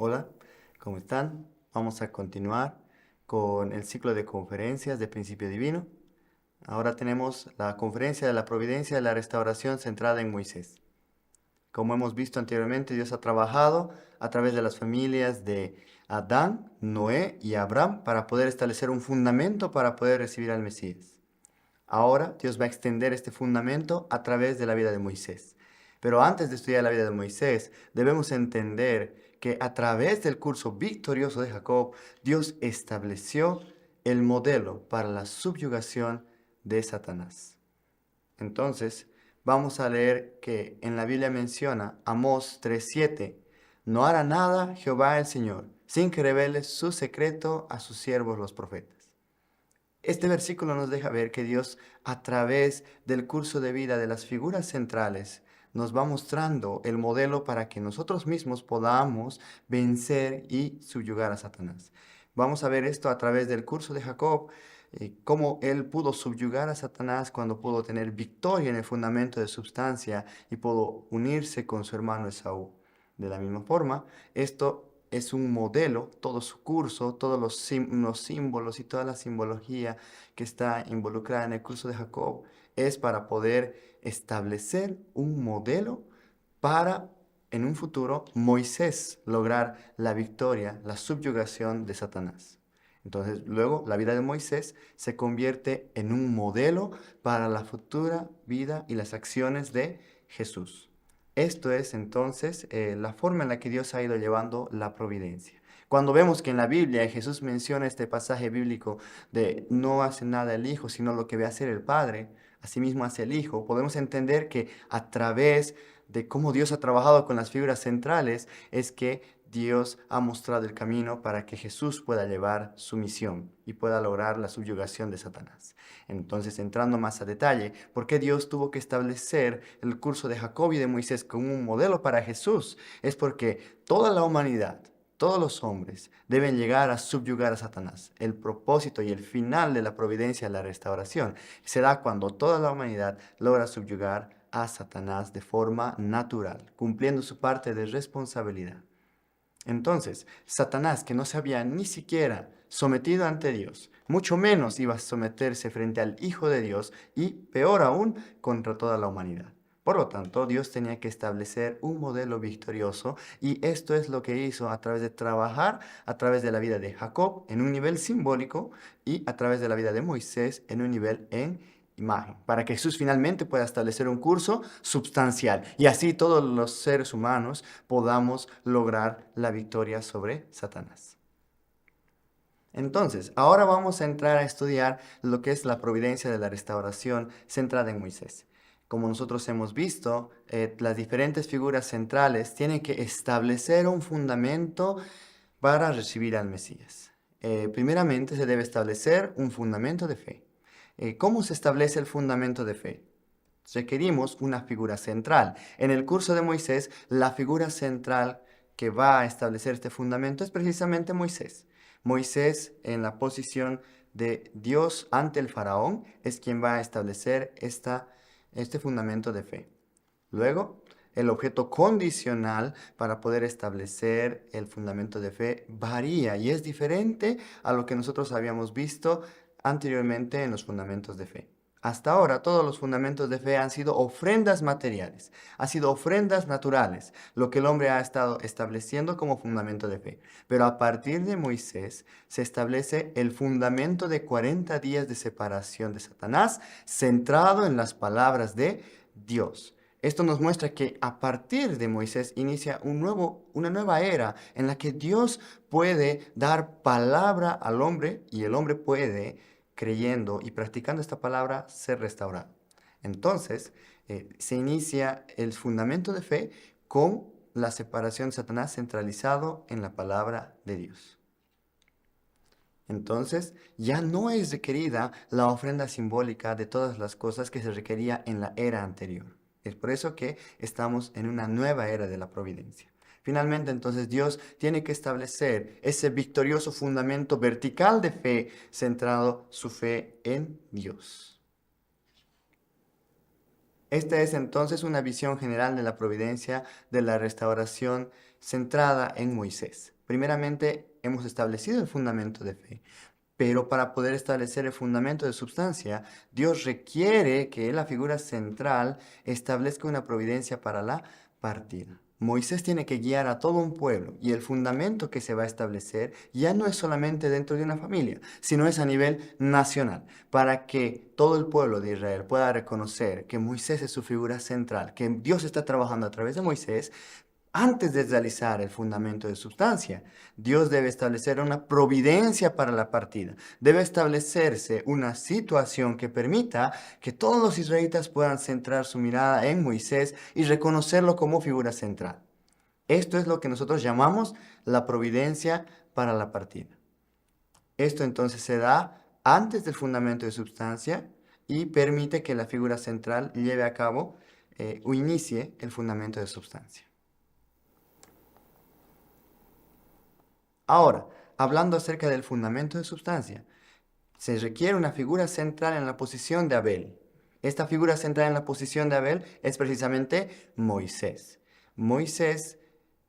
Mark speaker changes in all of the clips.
Speaker 1: Hola, ¿cómo están? Vamos a continuar con el ciclo de conferencias de Principio Divino. Ahora tenemos la conferencia de la providencia de la restauración centrada en Moisés. Como hemos visto anteriormente, Dios ha trabajado a través de las familias de Adán, Noé y Abraham para poder establecer un fundamento para poder recibir al Mesías. Ahora Dios va a extender este fundamento a través de la vida de Moisés. Pero antes de estudiar la vida de Moisés, debemos entender que a través del curso victorioso de Jacob, Dios estableció el modelo para la subyugación de Satanás. Entonces, vamos a leer que en la Biblia menciona Amós 3:7, no hará nada Jehová el Señor, sin que revele su secreto a sus siervos los profetas. Este versículo nos deja ver que Dios, a través del curso de vida de las figuras centrales, nos va mostrando el modelo para que nosotros mismos podamos vencer y subyugar a Satanás. Vamos a ver esto a través del curso de Jacob, cómo él pudo subyugar a Satanás cuando pudo tener victoria en el fundamento de substancia y pudo unirse con su hermano Esaú. De la misma forma, esto es un modelo, todo su curso, todos los símbolos y toda la simbología que está involucrada en el curso de Jacob es para poder establecer un modelo para, en un futuro, Moisés lograr la victoria, la subyugación de Satanás. Entonces, luego, la vida de Moisés se convierte en un modelo para la futura vida y las acciones de Jesús. Esto es entonces la forma en la que Dios ha ido llevando la providencia. Cuando vemos que en la Biblia Jesús menciona este pasaje bíblico de no hace nada el Hijo, sino lo que ve hacer el Padre, asimismo hace el Hijo, podemos entender que a través de cómo Dios ha trabajado con las figuras centrales es que Dios ha mostrado el camino para que Jesús pueda llevar su misión y pueda lograr la subyugación de Satanás. Entonces, entrando más a detalle, ¿por qué Dios tuvo que establecer el curso de Jacob y de Moisés como un modelo para Jesús? Es porque toda la humanidad, todos los hombres deben llegar a subyugar a Satanás. El propósito y el final de la providencia de la restauración se da cuando toda la humanidad logra subyugar a Satanás de forma natural, cumpliendo su parte de responsabilidad. Entonces, Satanás, que no se había ni siquiera sometido ante Dios, mucho menos iba a someterse frente al Hijo de Dios y, peor aún, contra toda la humanidad. Por lo tanto, Dios tenía que establecer un modelo victorioso y esto es lo que hizo a través de trabajar a través de la vida de Jacob en un nivel simbólico y a través de la vida de Moisés en un nivel en imagen, para que Jesús finalmente pueda establecer un curso substancial y así todos los seres humanos podamos lograr la victoria sobre Satanás. Entonces, ahora vamos a entrar a estudiar lo que es la providencia de la restauración centrada en Moisés. Como nosotros hemos visto, las diferentes figuras centrales tienen que establecer un fundamento para recibir al Mesías. Primeramente se debe establecer un fundamento de fe. ¿Cómo se establece el fundamento de fe? Requerimos una figura central. En el curso de Moisés, la figura central que va a establecer este fundamento es precisamente Moisés. Moisés, en la posición de Dios ante el faraón, es quien va a establecer este fundamento de fe. Luego, el objeto condicional para poder establecer el fundamento de fe varía y es diferente a lo que nosotros habíamos visto anteriormente en los fundamentos de fe. Hasta ahora todos los fundamentos de fe han sido ofrendas materiales, han sido ofrendas naturales, lo que el hombre ha estado estableciendo como fundamento de fe. Pero a partir de Moisés se establece el fundamento de 40 días de separación de Satanás, centrado en las palabras de Dios. Esto nos muestra que a partir de Moisés inicia una nueva era en la que Dios puede dar palabra al hombre y el hombre puede, creyendo y practicando esta palabra, ser restaurado. Entonces, se inicia el fundamento de fe con la separación de Satanás centralizado en la palabra de Dios. Entonces, ya no es requerida la ofrenda simbólica de todas las cosas que se requería en la era anterior. Es por eso que estamos en una nueva era de la providencia. Finalmente, entonces, Dios tiene que establecer ese victorioso fundamento vertical de fe, centrado su fe en Dios. Esta es entonces una visión general de la providencia de la restauración centrada en Moisés. Primeramente, hemos establecido el fundamento de fe. Pero para poder establecer el fundamento de substancia, Dios requiere que la figura central establezca una providencia para la partida. Moisés tiene que guiar a todo un pueblo y el fundamento que se va a establecer ya no es solamente dentro de una familia, sino es a nivel nacional, para que todo el pueblo de Israel pueda reconocer que Moisés es su figura central, que Dios está trabajando a través de Moisés. Antes de realizar el fundamento de sustancia, Dios debe establecer una providencia para la partida. Debe establecerse una situación que permita que todos los israelitas puedan centrar su mirada en Moisés y reconocerlo como figura central. Esto es lo que nosotros llamamos la providencia para la partida. Esto entonces se da antes del fundamento de sustancia y permite que la figura central lleve a cabo o inicie el fundamento de sustancia. Ahora, hablando acerca del fundamento de sustancia, se requiere una figura central en la posición de Abel. Esta figura central en la posición de Abel es precisamente Moisés. Moisés,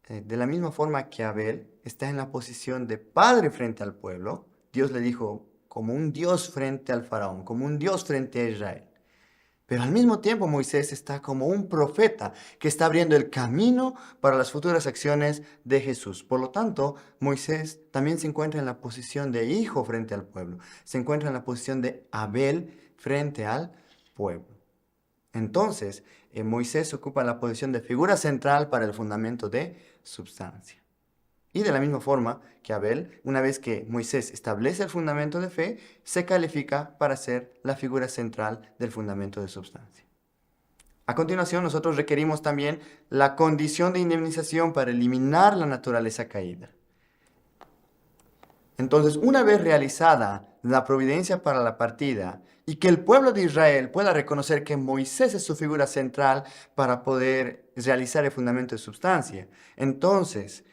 Speaker 1: de la misma forma que Abel, está en la posición de padre frente al pueblo. Dios le dijo como un Dios frente al faraón, como un Dios frente a Israel. Pero al mismo tiempo Moisés está como un profeta que está abriendo el camino para las futuras acciones de Jesús. Por lo tanto, Moisés también se encuentra en la posición de hijo frente al pueblo. Se encuentra en la posición de Abel frente al pueblo. Entonces, Moisés ocupa la posición de figura central para el fundamento de substancia. Y de la misma forma que Abel, una vez que Moisés establece el fundamento de fe, se califica para ser la figura central del fundamento de substancia. A continuación, nosotros requerimos también la condición de indemnización para eliminar la naturaleza caída. Entonces, una vez realizada la providencia para la partida y que el pueblo de Israel pueda reconocer que Moisés es su figura central para poder realizar el fundamento de substancia, entonces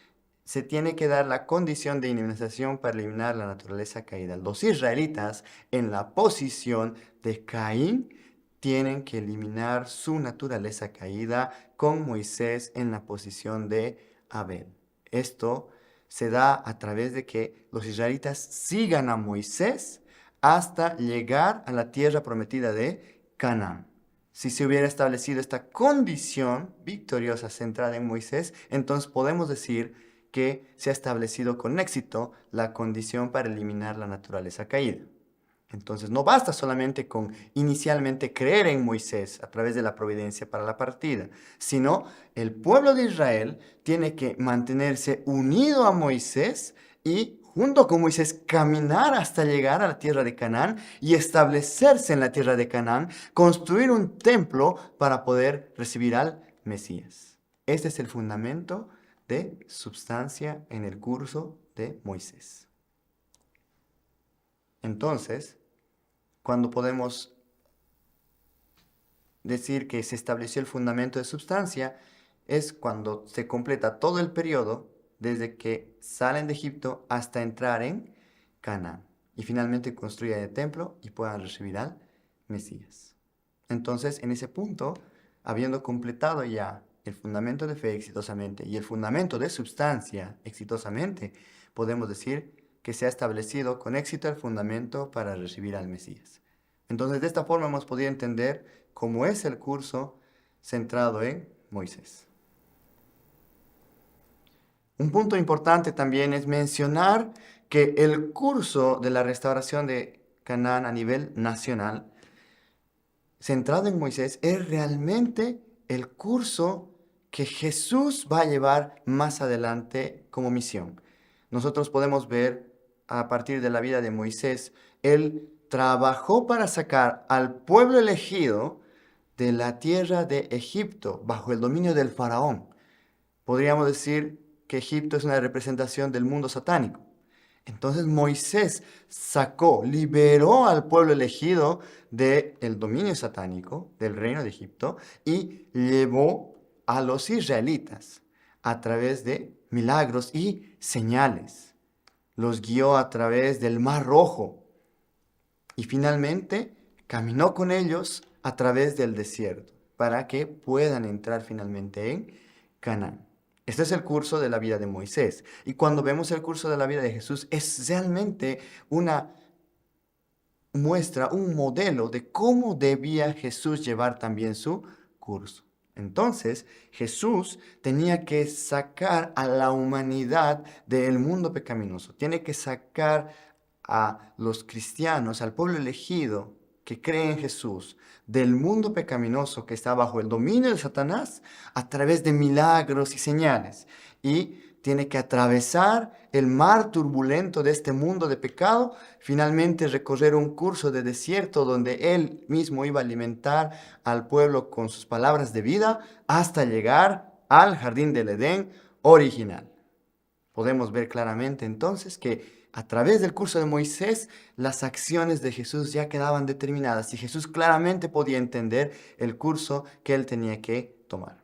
Speaker 1: se tiene que dar la condición de indemnización para eliminar la naturaleza caída. Los israelitas en la posición de Caín tienen que eliminar su naturaleza caída con Moisés en la posición de Abel. Esto se da a través de que los israelitas sigan a Moisés hasta llegar a la tierra prometida de Canaán. Si se hubiera establecido esta condición victoriosa centrada en Moisés, entonces podemos decir que se ha establecido con éxito la condición para eliminar la naturaleza caída. Entonces no basta solamente con inicialmente creer en Moisés a través de la providencia para la partida, sino el pueblo de Israel tiene que mantenerse unido a Moisés y junto con Moisés caminar hasta llegar a la tierra de Canaán y establecerse en la tierra de Canaán, construir un templo para poder recibir al Mesías. Este es el fundamento de substancia en el curso de Moisés. Entonces, cuando podemos decir que se estableció el fundamento de substancia, es cuando se completa todo el periodo desde que salen de Egipto hasta entrar en Canaán y finalmente construyan el templo y puedan recibir al Mesías. Entonces, en ese punto, habiendo completado ya el fundamento de fe exitosamente y el fundamento de substancia exitosamente, podemos decir que se ha establecido con éxito el fundamento para recibir al Mesías. Entonces, de esta forma hemos podido entender cómo es el curso centrado en Moisés. Un punto importante también es mencionar que el curso de la restauración de Canaán a nivel nacional, centrado en Moisés, es realmente el curso que Jesús va a llevar más adelante como misión. Nosotros podemos ver a partir de la vida de Moisés, él trabajó para sacar al pueblo elegido de la tierra de Egipto bajo el dominio del faraón. Podríamos decir que Egipto es una representación del mundo satánico. Entonces Moisés liberó al pueblo elegido del dominio satánico, del reino de Egipto, y llevó a los israelitas a través de milagros y señales. Los guió a través del Mar Rojo y finalmente caminó con ellos a través del desierto para que puedan entrar finalmente en Canaán. Este es el curso de la vida de Moisés. Y cuando vemos el curso de la vida de Jesús, es realmente una muestra, un modelo de cómo debía Jesús llevar también su curso. Entonces, Jesús tenía que sacar a la humanidad del mundo pecaminoso. Tiene que sacar a los cristianos, al pueblo elegido que cree en Jesús, del mundo pecaminoso que está bajo el dominio de Satanás a través de milagros y señales. Y tiene que atravesar el mar turbulento de este mundo de pecado, finalmente recorrer un curso de desierto donde él mismo iba a alimentar al pueblo con sus palabras de vida hasta llegar al jardín del Edén original. Podemos ver claramente entonces que a través del curso de Moisés las acciones de Jesús ya quedaban determinadas y Jesús claramente podía entender el curso que él tenía que tomar.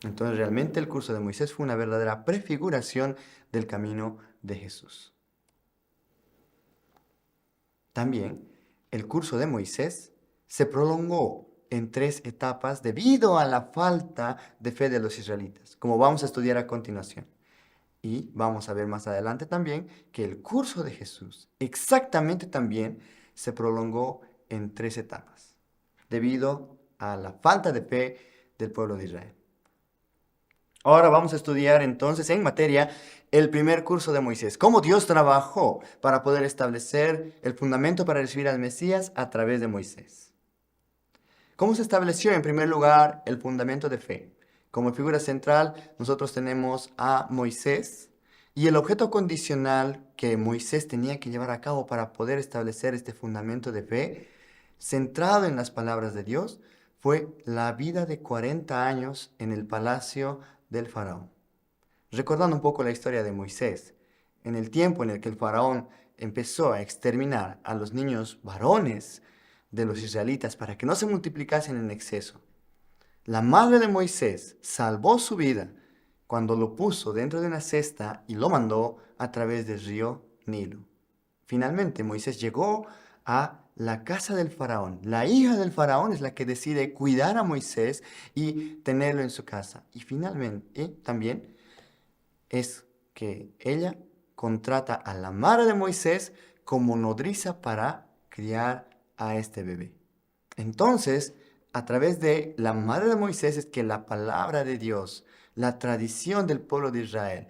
Speaker 1: Entonces realmente el curso de Moisés fue una verdadera prefiguración del camino de Jesús. También el curso de Moisés se prolongó en 3 etapas debido a la falta de fe de los israelitas, como vamos a estudiar a continuación. Y vamos a ver más adelante también que el curso de Jesús exactamente también se prolongó en 3 etapas, debido a la falta de fe del pueblo de Israel. Ahora vamos a estudiar entonces en materia el primer curso de Moisés, cómo Dios trabajó para poder establecer el fundamento para recibir al Mesías a través de Moisés. ¿Cómo se estableció en primer lugar el fundamento de fe? Como figura central nosotros tenemos a Moisés y el objeto condicional que Moisés tenía que llevar a cabo para poder establecer este fundamento de fe, centrado en las palabras de Dios, fue la vida de 40 años en el palacio del faraón. Recordando un poco la historia de Moisés, en el tiempo en el que el faraón empezó a exterminar a los niños varones de los israelitas para que no se multiplicasen en exceso, la madre de Moisés salvó su vida cuando lo puso dentro de una cesta y lo mandó a través del río Nilo. Finalmente Moisés llegó a la casa del faraón. La hija del faraón es la que decide cuidar a Moisés y tenerlo en su casa. Y finalmente también es que ella contrata a la madre de Moisés como nodriza para criar a este bebé. Entonces, a través de la madre de Moisés es que la palabra de Dios, la tradición del pueblo de Israel,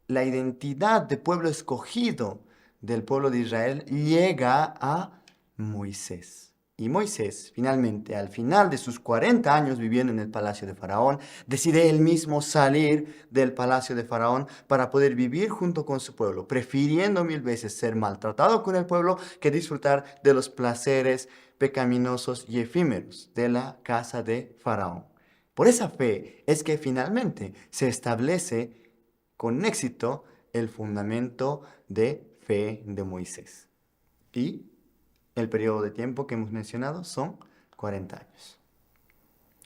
Speaker 1: la identidad de pueblo escogido del pueblo de Israel llega a Moisés. Y Moisés, finalmente, al final de sus 40 años viviendo en el palacio de Faraón, decide él mismo salir del palacio de Faraón para poder vivir junto con su pueblo, prefiriendo 1000 veces ser maltratado con el pueblo que disfrutar de los placeres pecaminosos y efímeros de la casa de Faraón. Por esa fe es que finalmente se establece con éxito el fundamento de fe de Moisés. Y el periodo de tiempo que hemos mencionado son 40 años.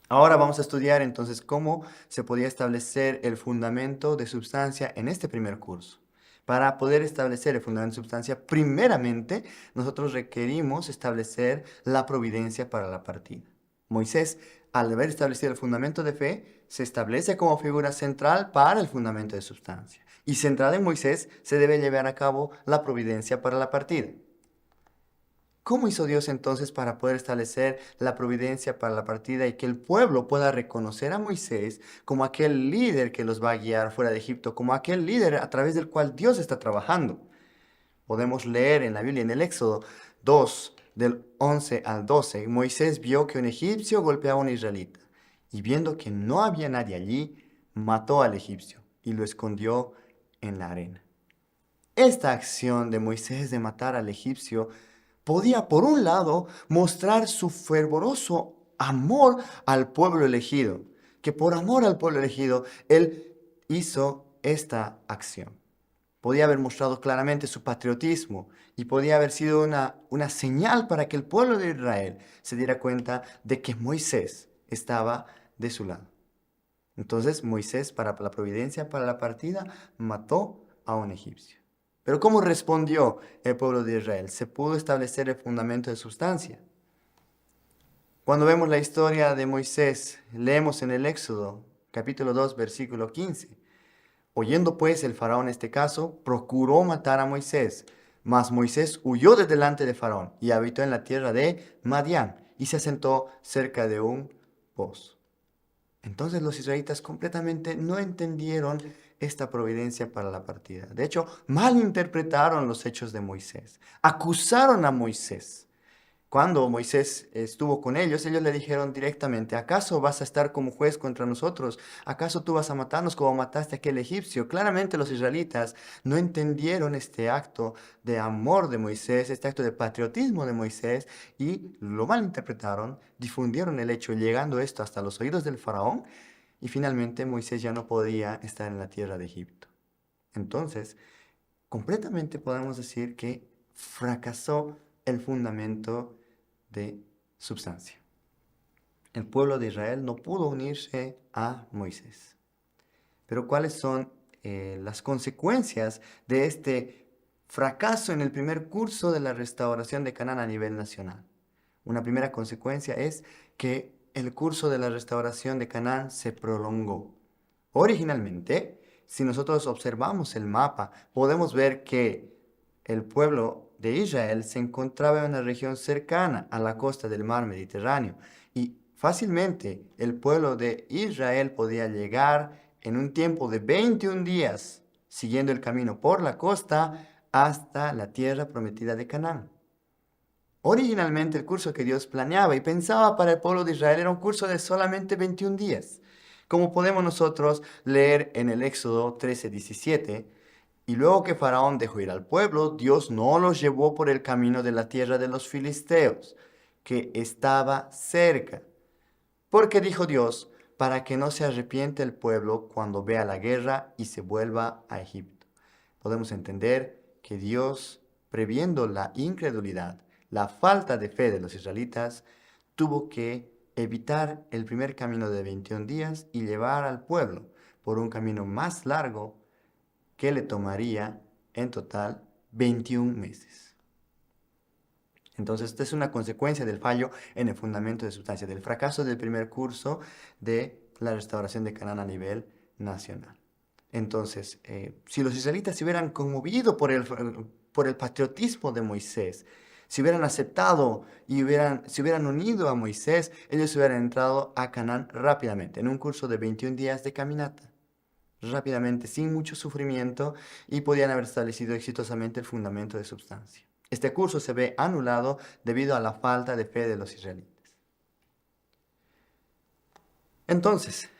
Speaker 1: Ahora vamos a estudiar entonces cómo se podía establecer el fundamento de substancia en este primer curso. Para poder establecer el fundamento de substancia, primeramente nosotros requerimos establecer la providencia para la partida. Moisés, al haber establecido el fundamento de fe, se establece como figura central para el fundamento de substancia. Y centrada en Moisés, se debe llevar a cabo la providencia para la partida. ¿Cómo hizo Dios entonces para poder establecer la providencia para la partida y que el pueblo pueda reconocer a Moisés como aquel líder que los va a guiar fuera de Egipto, como aquel líder a través del cual Dios está trabajando? Podemos leer en la Biblia, en el Éxodo 2, del 11 al 12, Moisés vio que un egipcio golpeaba a un israelita y viendo que no había nadie allí, mató al egipcio y lo escondió en la arena. Esta acción de Moisés de matar al egipcio podía, por un lado, mostrar su fervoroso amor al pueblo elegido, que por amor al pueblo elegido, él hizo esta acción. Podía haber mostrado claramente su patriotismo y podía haber sido una señal para que el pueblo de Israel se diera cuenta de que Moisés estaba de su lado. Entonces Moisés, para la providencia, para la partida, mató a un egipcio. Pero ¿cómo respondió el pueblo de Israel? ¿Se pudo establecer el fundamento de sustancia? Cuando vemos la historia de Moisés, leemos en el Éxodo, capítulo 2, versículo 15. Oyendo pues el faraón este caso, procuró matar a Moisés. Mas Moisés huyó de delante de Faraón y habitó en la tierra de Madián y se asentó cerca de un pozo. Entonces los israelitas completamente no entendieron esta providencia para la partida. De hecho, malinterpretaron los hechos de Moisés. Acusaron a Moisés. Cuando Moisés estuvo con ellos le dijeron directamente, ¿acaso vas a estar como juez contra nosotros? ¿Acaso tú vas a matarnos como mataste a aquel egipcio? Claramente los israelitas no entendieron este acto de amor de Moisés, este acto de patriotismo de Moisés, y lo malinterpretaron, difundieron el hecho, llegando esto hasta los oídos del faraón, y finalmente Moisés ya no podía estar en la tierra de Egipto. Entonces, completamente podemos decir que fracasó el fundamento de substancia. El pueblo de Israel no pudo unirse a Moisés. Pero ¿cuáles son las consecuencias de este fracaso en el primer curso de la restauración de Canaán a nivel nacional? Una primera consecuencia es que el curso de la restauración de Canaán se prolongó. Originalmente, si nosotros observamos el mapa, podemos ver que el pueblo de Israel se encontraba en una región cercana a la costa del mar Mediterráneo y fácilmente el pueblo de Israel podía llegar en un tiempo de 21 días siguiendo el camino por la costa hasta la tierra prometida de Canaán. Originalmente el curso que Dios planeaba y pensaba para el pueblo de Israel era un curso de solamente 21 días. Como podemos nosotros leer en el Éxodo 13:17, y luego que Faraón dejó ir al pueblo, Dios no los llevó por el camino de la tierra de los filisteos, que estaba cerca. Porque dijo Dios, para que no se arrepiente el pueblo cuando vea la guerra y se vuelva a Egipto. Podemos entender que Dios, previendo la incredulidad, la falta de fe de los israelitas, tuvo que evitar el primer camino de 21 días y llevar al pueblo por un camino más largo que le tomaría en total 21 meses. Entonces, esta es una consecuencia del fallo en el fundamento de sustancia, del fracaso del primer curso de la restauración de Canaán a nivel nacional. Entonces, si los israelitas se hubieran conmovido por el patriotismo de Moisés, si hubieran aceptado y se hubieran unido a Moisés, ellos hubieran entrado a Canaán rápidamente, en un curso de 21 días de caminata. Rápidamente, sin mucho sufrimiento, y podían haber establecido exitosamente el fundamento de substancia. Este curso se ve anulado debido a la falta de fe de los israelitas. Entonces,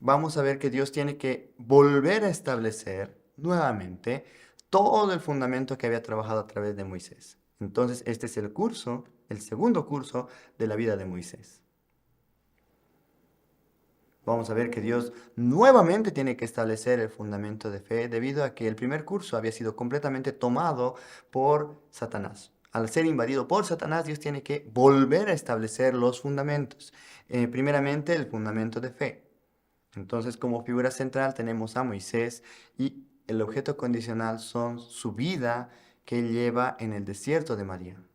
Speaker 1: vamos a ver que Dios tiene que volver a establecer nuevamente todo el fundamento que había trabajado a través de Moisés. Entonces, este es el curso, el segundo curso de la vida de Moisés. Vamos a ver que Dios nuevamente tiene que establecer el fundamento de fe debido a que el primer curso había sido completamente tomado por Satanás. Al ser invadido por Satanás, Dios tiene que volver a establecer los fundamentos. Primeramente, el fundamento de fe. Entonces, como figura central tenemos a Moisés y el objeto condicional son su vida que él lleva en el desierto de Madián.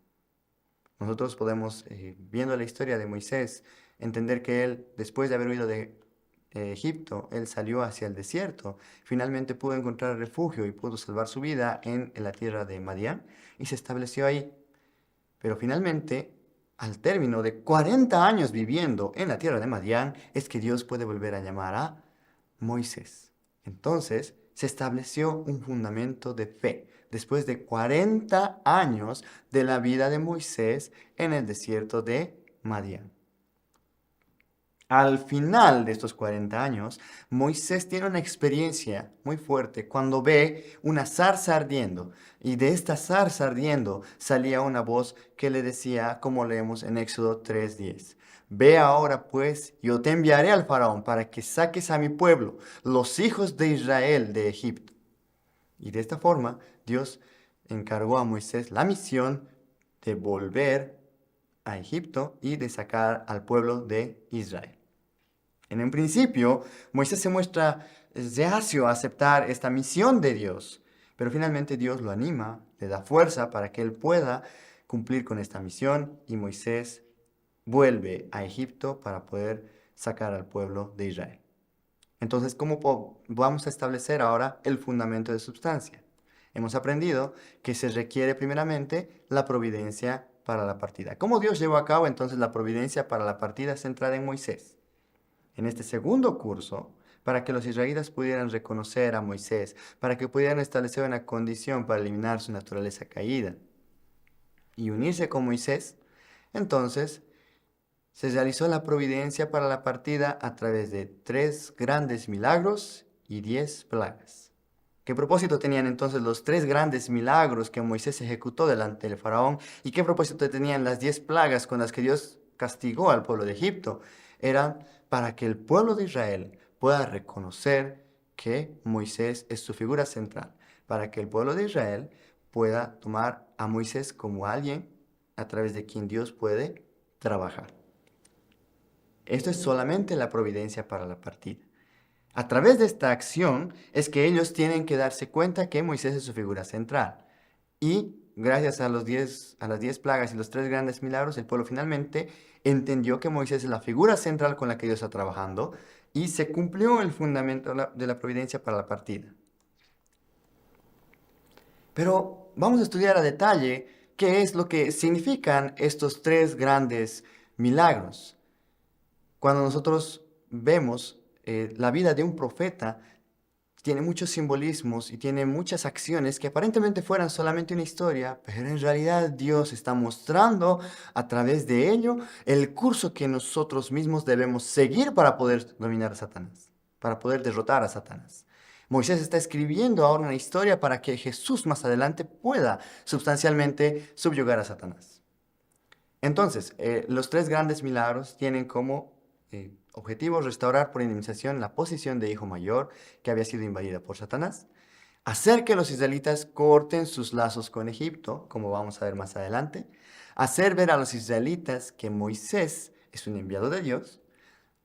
Speaker 1: Nosotros podemos, viendo la historia de Moisés, entender que él, después de haber huido de Egipto, él salió hacia el desierto. Finalmente pudo encontrar refugio y pudo salvar su vida en la tierra de Madián y se estableció ahí. Pero finalmente, al término de 40 años viviendo en la tierra de Madián, es que Dios puede volver a llamar a Moisés. Entonces, se estableció un fundamento de fe después de 40 años de la vida de Moisés en el desierto de Madián. Al final de estos 40 años, Moisés tiene una experiencia muy fuerte cuando ve una zarza ardiendo. Y de esta zarza ardiendo salía una voz que le decía, como leemos en Éxodo 3:10. Ve ahora pues, yo te enviaré al faraón para que saques a mi pueblo, los hijos de Israel, de Egipto. Y de esta forma, Dios encargó a Moisés la misión de volver a Egipto y de sacar al pueblo de Israel. En un principio, Moisés se muestra reacio a aceptar esta misión de Dios, pero finalmente Dios lo anima, le da fuerza para que él pueda cumplir con esta misión y Moisés vuelve a Egipto para poder sacar al pueblo de Israel. Entonces, ¿cómo vamos a establecer ahora el fundamento de substancia? Hemos aprendido que se requiere primeramente la providencia para la partida. ¿Cómo Dios llevó a cabo entonces la providencia para la partida centrada en Moisés? En este segundo curso, para que los israelitas pudieran reconocer a Moisés, para que pudieran establecer una condición para eliminar su naturaleza caída y unirse con Moisés, entonces se realizó la providencia para la partida a través de 3 grandes milagros y 10 plagas. ¿Qué propósito tenían entonces los 3 grandes milagros que Moisés ejecutó delante del faraón? ¿Y qué propósito tenían las 10 plagas con las que Dios castigó al pueblo de Egipto? Eran para que el pueblo de Israel pueda reconocer que Moisés es su figura central, para que el pueblo de Israel pueda tomar a Moisés como alguien a través de quien Dios puede trabajar. Esto es solamente la providencia para la partida. A través de esta acción es que ellos tienen que darse cuenta que Moisés es su figura central. Y gracias a las 10 plagas y los 3 grandes milagros, el pueblo finalmente entendió que Moisés es la figura central con la que Dios está trabajando y se cumplió el fundamento de la providencia para la partida. Pero vamos a estudiar a detalle qué es lo que significan estos 3 grandes milagros. Cuando nosotros vemos la vida de un profeta, tiene muchos simbolismos y tiene muchas acciones que aparentemente fueran solamente una historia, pero en realidad Dios está mostrando a través de ello el curso que nosotros mismos debemos seguir para poder dominar a Satanás, para poder derrotar a Satanás. Moisés está escribiendo ahora una historia para que Jesús más adelante pueda sustancialmente subyugar a Satanás. Entonces, los 3 grandes milagros tienen como objetivo restaurar por indemnización la posición de hijo mayor que había sido invadida por Satanás, hacer que los israelitas corten sus lazos con Egipto, como vamos a ver más adelante, hacer ver a los israelitas que Moisés es un enviado de Dios,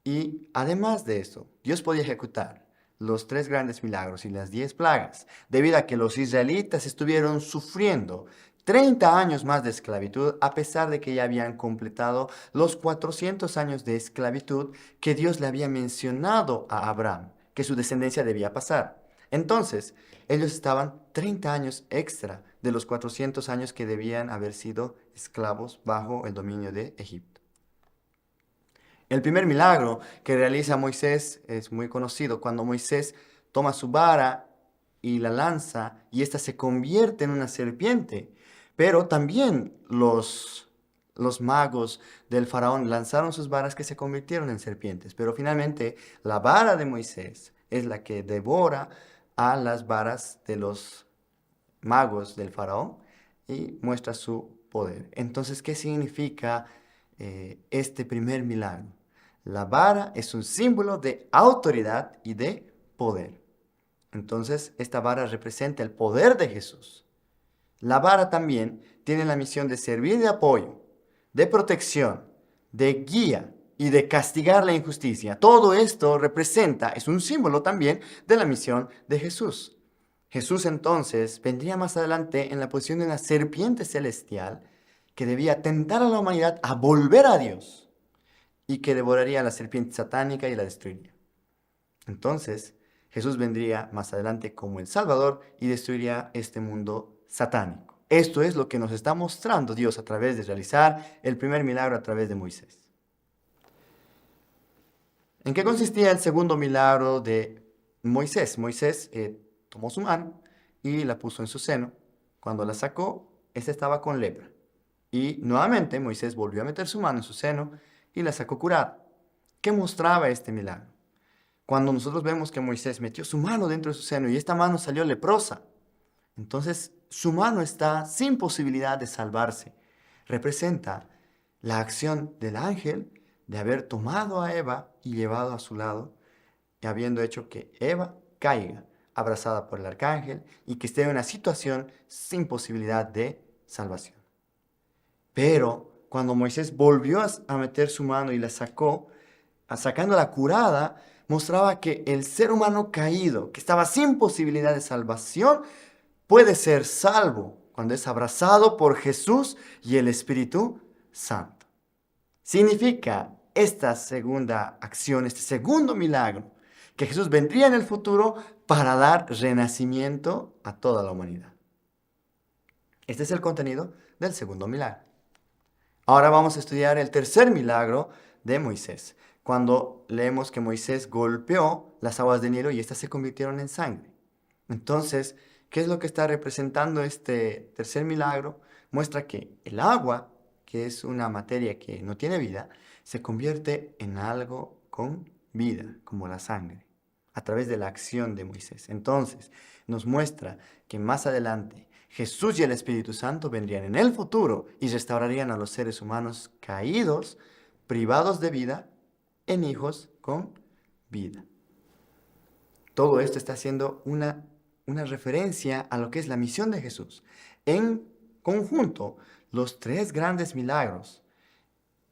Speaker 1: y además de eso, Dios podía ejecutar los 3 grandes milagros y las 10 plagas, debido a que los israelitas estuvieron sufriendo 30 años más de esclavitud, a pesar de que ya habían completado los 400 años de esclavitud que Dios le había mencionado a Abraham, que su descendencia debía pasar. Entonces, ellos estaban 30 años extra de los 400 años que debían haber sido esclavos bajo el dominio de Egipto. El primer milagro que realiza Moisés es muy conocido, cuando Moisés toma su vara y la lanza y ésta se convierte en una serpiente. Pero también los magos del faraón lanzaron sus varas que se convirtieron en serpientes. Pero finalmente la vara de Moisés es la que devora a las varas de los magos del faraón y muestra su poder. Entonces, ¿qué significa este primer milagro? La vara es un símbolo de autoridad y de poder. Entonces, esta vara representa el poder de Jesús. La vara también tiene la misión de servir de apoyo, de protección, de guía y de castigar la injusticia. Todo esto representa, es un símbolo también de la misión de Jesús. Jesús entonces vendría más adelante en la posición de una serpiente celestial que debía tentar a la humanidad a volver a Dios y que devoraría a la serpiente satánica y la destruiría. Entonces, Jesús vendría más adelante como el Salvador y destruiría este mundo satánico. Esto es lo que nos está mostrando Dios a través de realizar el primer milagro a través de Moisés. ¿En qué consistía el segundo milagro de Moisés? Moisés tomó su mano y la puso en su seno. Cuando la sacó, ésta estaba con lepra. Y nuevamente Moisés volvió a meter su mano en su seno y la sacó curada. ¿Qué mostraba este milagro? Cuando nosotros vemos que Moisés metió su mano dentro de su seno y esta mano salió leprosa, entonces su mano está sin posibilidad de salvarse. Representa la acción del ángel de haber tomado a Eva y llevado a su lado, y habiendo hecho que Eva caiga abrazada por el arcángel y que esté en una situación sin posibilidad de salvación. Pero cuando Moisés volvió a meter su mano y la sacó, sacándola curada, mostraba que el ser humano caído, que estaba sin posibilidad de salvación, puede ser salvo cuando es abrazado por Jesús y el Espíritu Santo. Significa esta segunda acción, este segundo milagro, que Jesús vendría en el futuro para dar renacimiento a toda la humanidad. Este es el contenido del segundo milagro. Ahora vamos a estudiar el tercer milagro de Moisés, cuando leemos que Moisés golpeó las aguas del Nilo y éstas se convirtieron en sangre. Entonces, ¿qué es lo que está representando este tercer milagro? Muestra que el agua, que es una materia que no tiene vida, se convierte en algo con vida, como la sangre, a través de la acción de Moisés. Entonces, nos muestra que más adelante Jesús y el Espíritu Santo vendrían en el futuro y restaurarían a los seres humanos caídos, privados de vida, en hijos con vida. Todo esto está haciendo una referencia a lo que es la misión de Jesús. En conjunto, los tres grandes milagros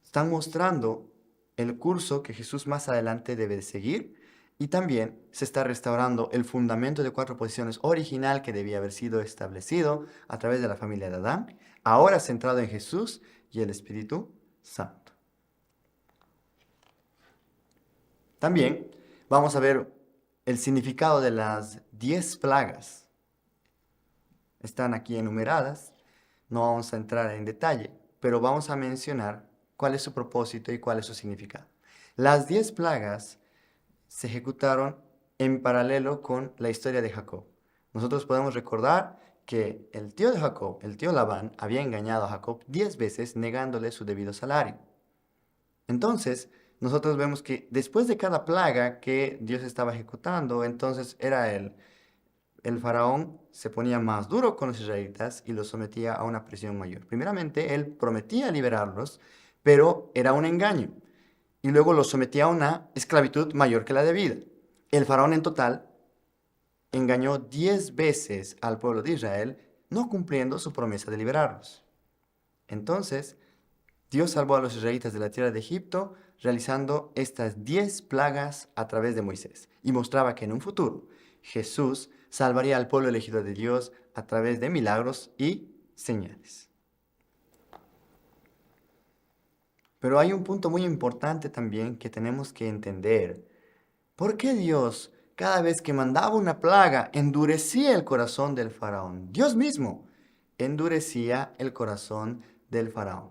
Speaker 1: están mostrando el curso que Jesús más adelante debe de seguir y también se está restaurando el fundamento de cuatro posiciones original que debía haber sido establecido a través de la familia de Adán, ahora centrado en Jesús y el Espíritu Santo. También vamos a ver el significado de las 10 plagas. Están aquí enumeradas, no vamos a entrar en detalle, pero vamos a mencionar cuál es su propósito y cuál es su significado. Las 10 plagas se ejecutaron en paralelo con la historia de Jacob. Nosotros podemos recordar que el tío de Jacob, el tío Labán, había engañado a Jacob 10 veces negándole su debido salario. Entonces, nosotros vemos que después de cada plaga que Dios estaba ejecutando, entonces era el faraón se ponía más duro con los israelitas y los sometía a una presión mayor. Primeramente, él prometía liberarlos, pero era un engaño. Y luego los sometía a una esclavitud mayor que la debida. El faraón en total engañó 10 veces al pueblo de Israel, no cumpliendo su promesa de liberarlos. Entonces, Dios salvó a los israelitas de la tierra de Egipto realizando estas 10 plagas a través de Moisés y mostraba que en un futuro Jesús salvaría al pueblo elegido de Dios a través de milagros y señales. Pero hay un punto muy importante también que tenemos que entender. ¿Por qué Dios, cada vez que mandaba una plaga, endurecía el corazón del faraón? Dios mismo endurecía el corazón del faraón.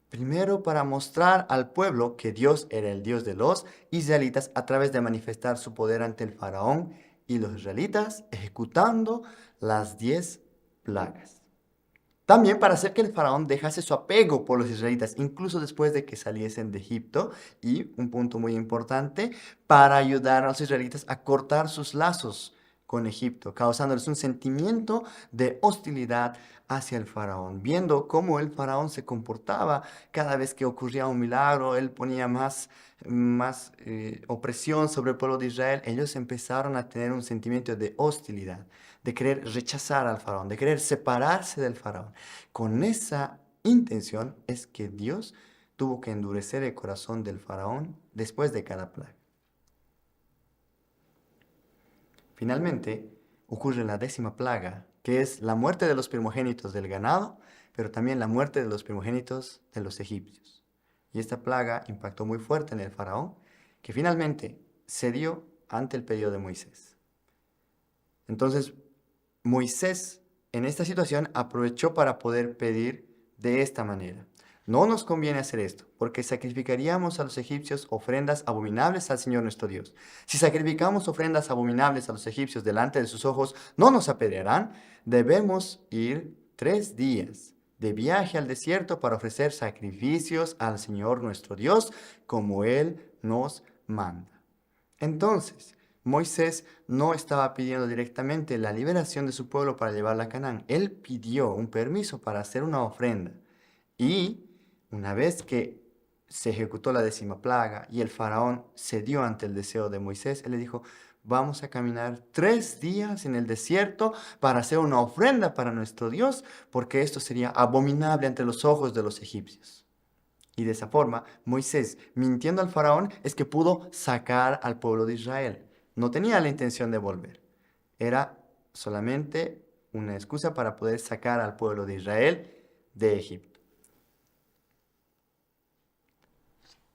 Speaker 1: Primero, para mostrar al pueblo que Dios era el Dios de los israelitas a través de manifestar su poder ante el faraón y los israelitas ejecutando las 10 plagas. También para hacer que el faraón dejase su apego por los israelitas, incluso después de que saliesen de Egipto. Y un punto muy importante, para ayudar a los israelitas a cortar sus lazos con Egipto, causándoles un sentimiento de hostilidad hacia el faraón. Viendo cómo el faraón se comportaba cada vez que ocurría un milagro, él ponía más opresión sobre el pueblo de Israel, ellos empezaron a tener un sentimiento de hostilidad, de querer rechazar al faraón, de querer separarse del faraón. Con esa intención es que Dios tuvo que endurecer el corazón del faraón después de cada plaga. Finalmente, ocurre la 10ª plaga, que es la muerte de los primogénitos del ganado, pero también la muerte de los primogénitos de los egipcios. Y esta plaga impactó muy fuerte en el faraón, que finalmente cedió ante el pedido de Moisés. Entonces, Moisés en esta situación aprovechó para poder pedir de esta manera: no nos conviene hacer esto, porque sacrificaríamos a los egipcios ofrendas abominables al Señor nuestro Dios. Si sacrificamos ofrendas abominables a los egipcios delante de sus ojos, ¿no nos apedrearán? Debemos ir 3 días de viaje al desierto para ofrecer sacrificios al Señor nuestro Dios, como Él nos manda. Entonces, Moisés no estaba pidiendo directamente la liberación de su pueblo para llevarla a Canaán. Él pidió un permiso para hacer una ofrenda. Y una vez que se ejecutó la 10ª plaga y el faraón cedió ante el deseo de Moisés, él le dijo: vamos a caminar 3 días en el desierto para hacer una ofrenda para nuestro Dios, porque esto sería abominable ante los ojos de los egipcios. Y de esa forma, Moisés, mintiendo al faraón, es que pudo sacar al pueblo de Israel. No tenía la intención de volver. Era solamente una excusa para poder sacar al pueblo de Israel de Egipto.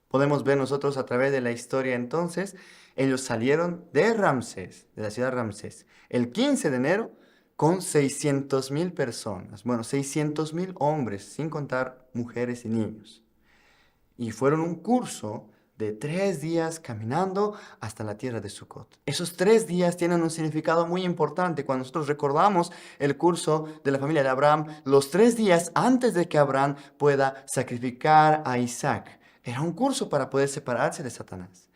Speaker 1: Podemos ver nosotros a través de la historia entonces, ellos salieron de Ramsés, de la ciudad de Ramsés, el 15 de enero con 600.000 personas, bueno, 600.000 hombres, sin contar mujeres y niños. Y fueron un curso de 3 días caminando hasta la tierra de Sucot. Esos 3 días tienen un significado muy importante. Cuando nosotros recordamos el curso de la familia de Abraham, los 3 días antes de que Abraham pueda sacrificar a Isaac, era un curso para poder separarse de Satanás.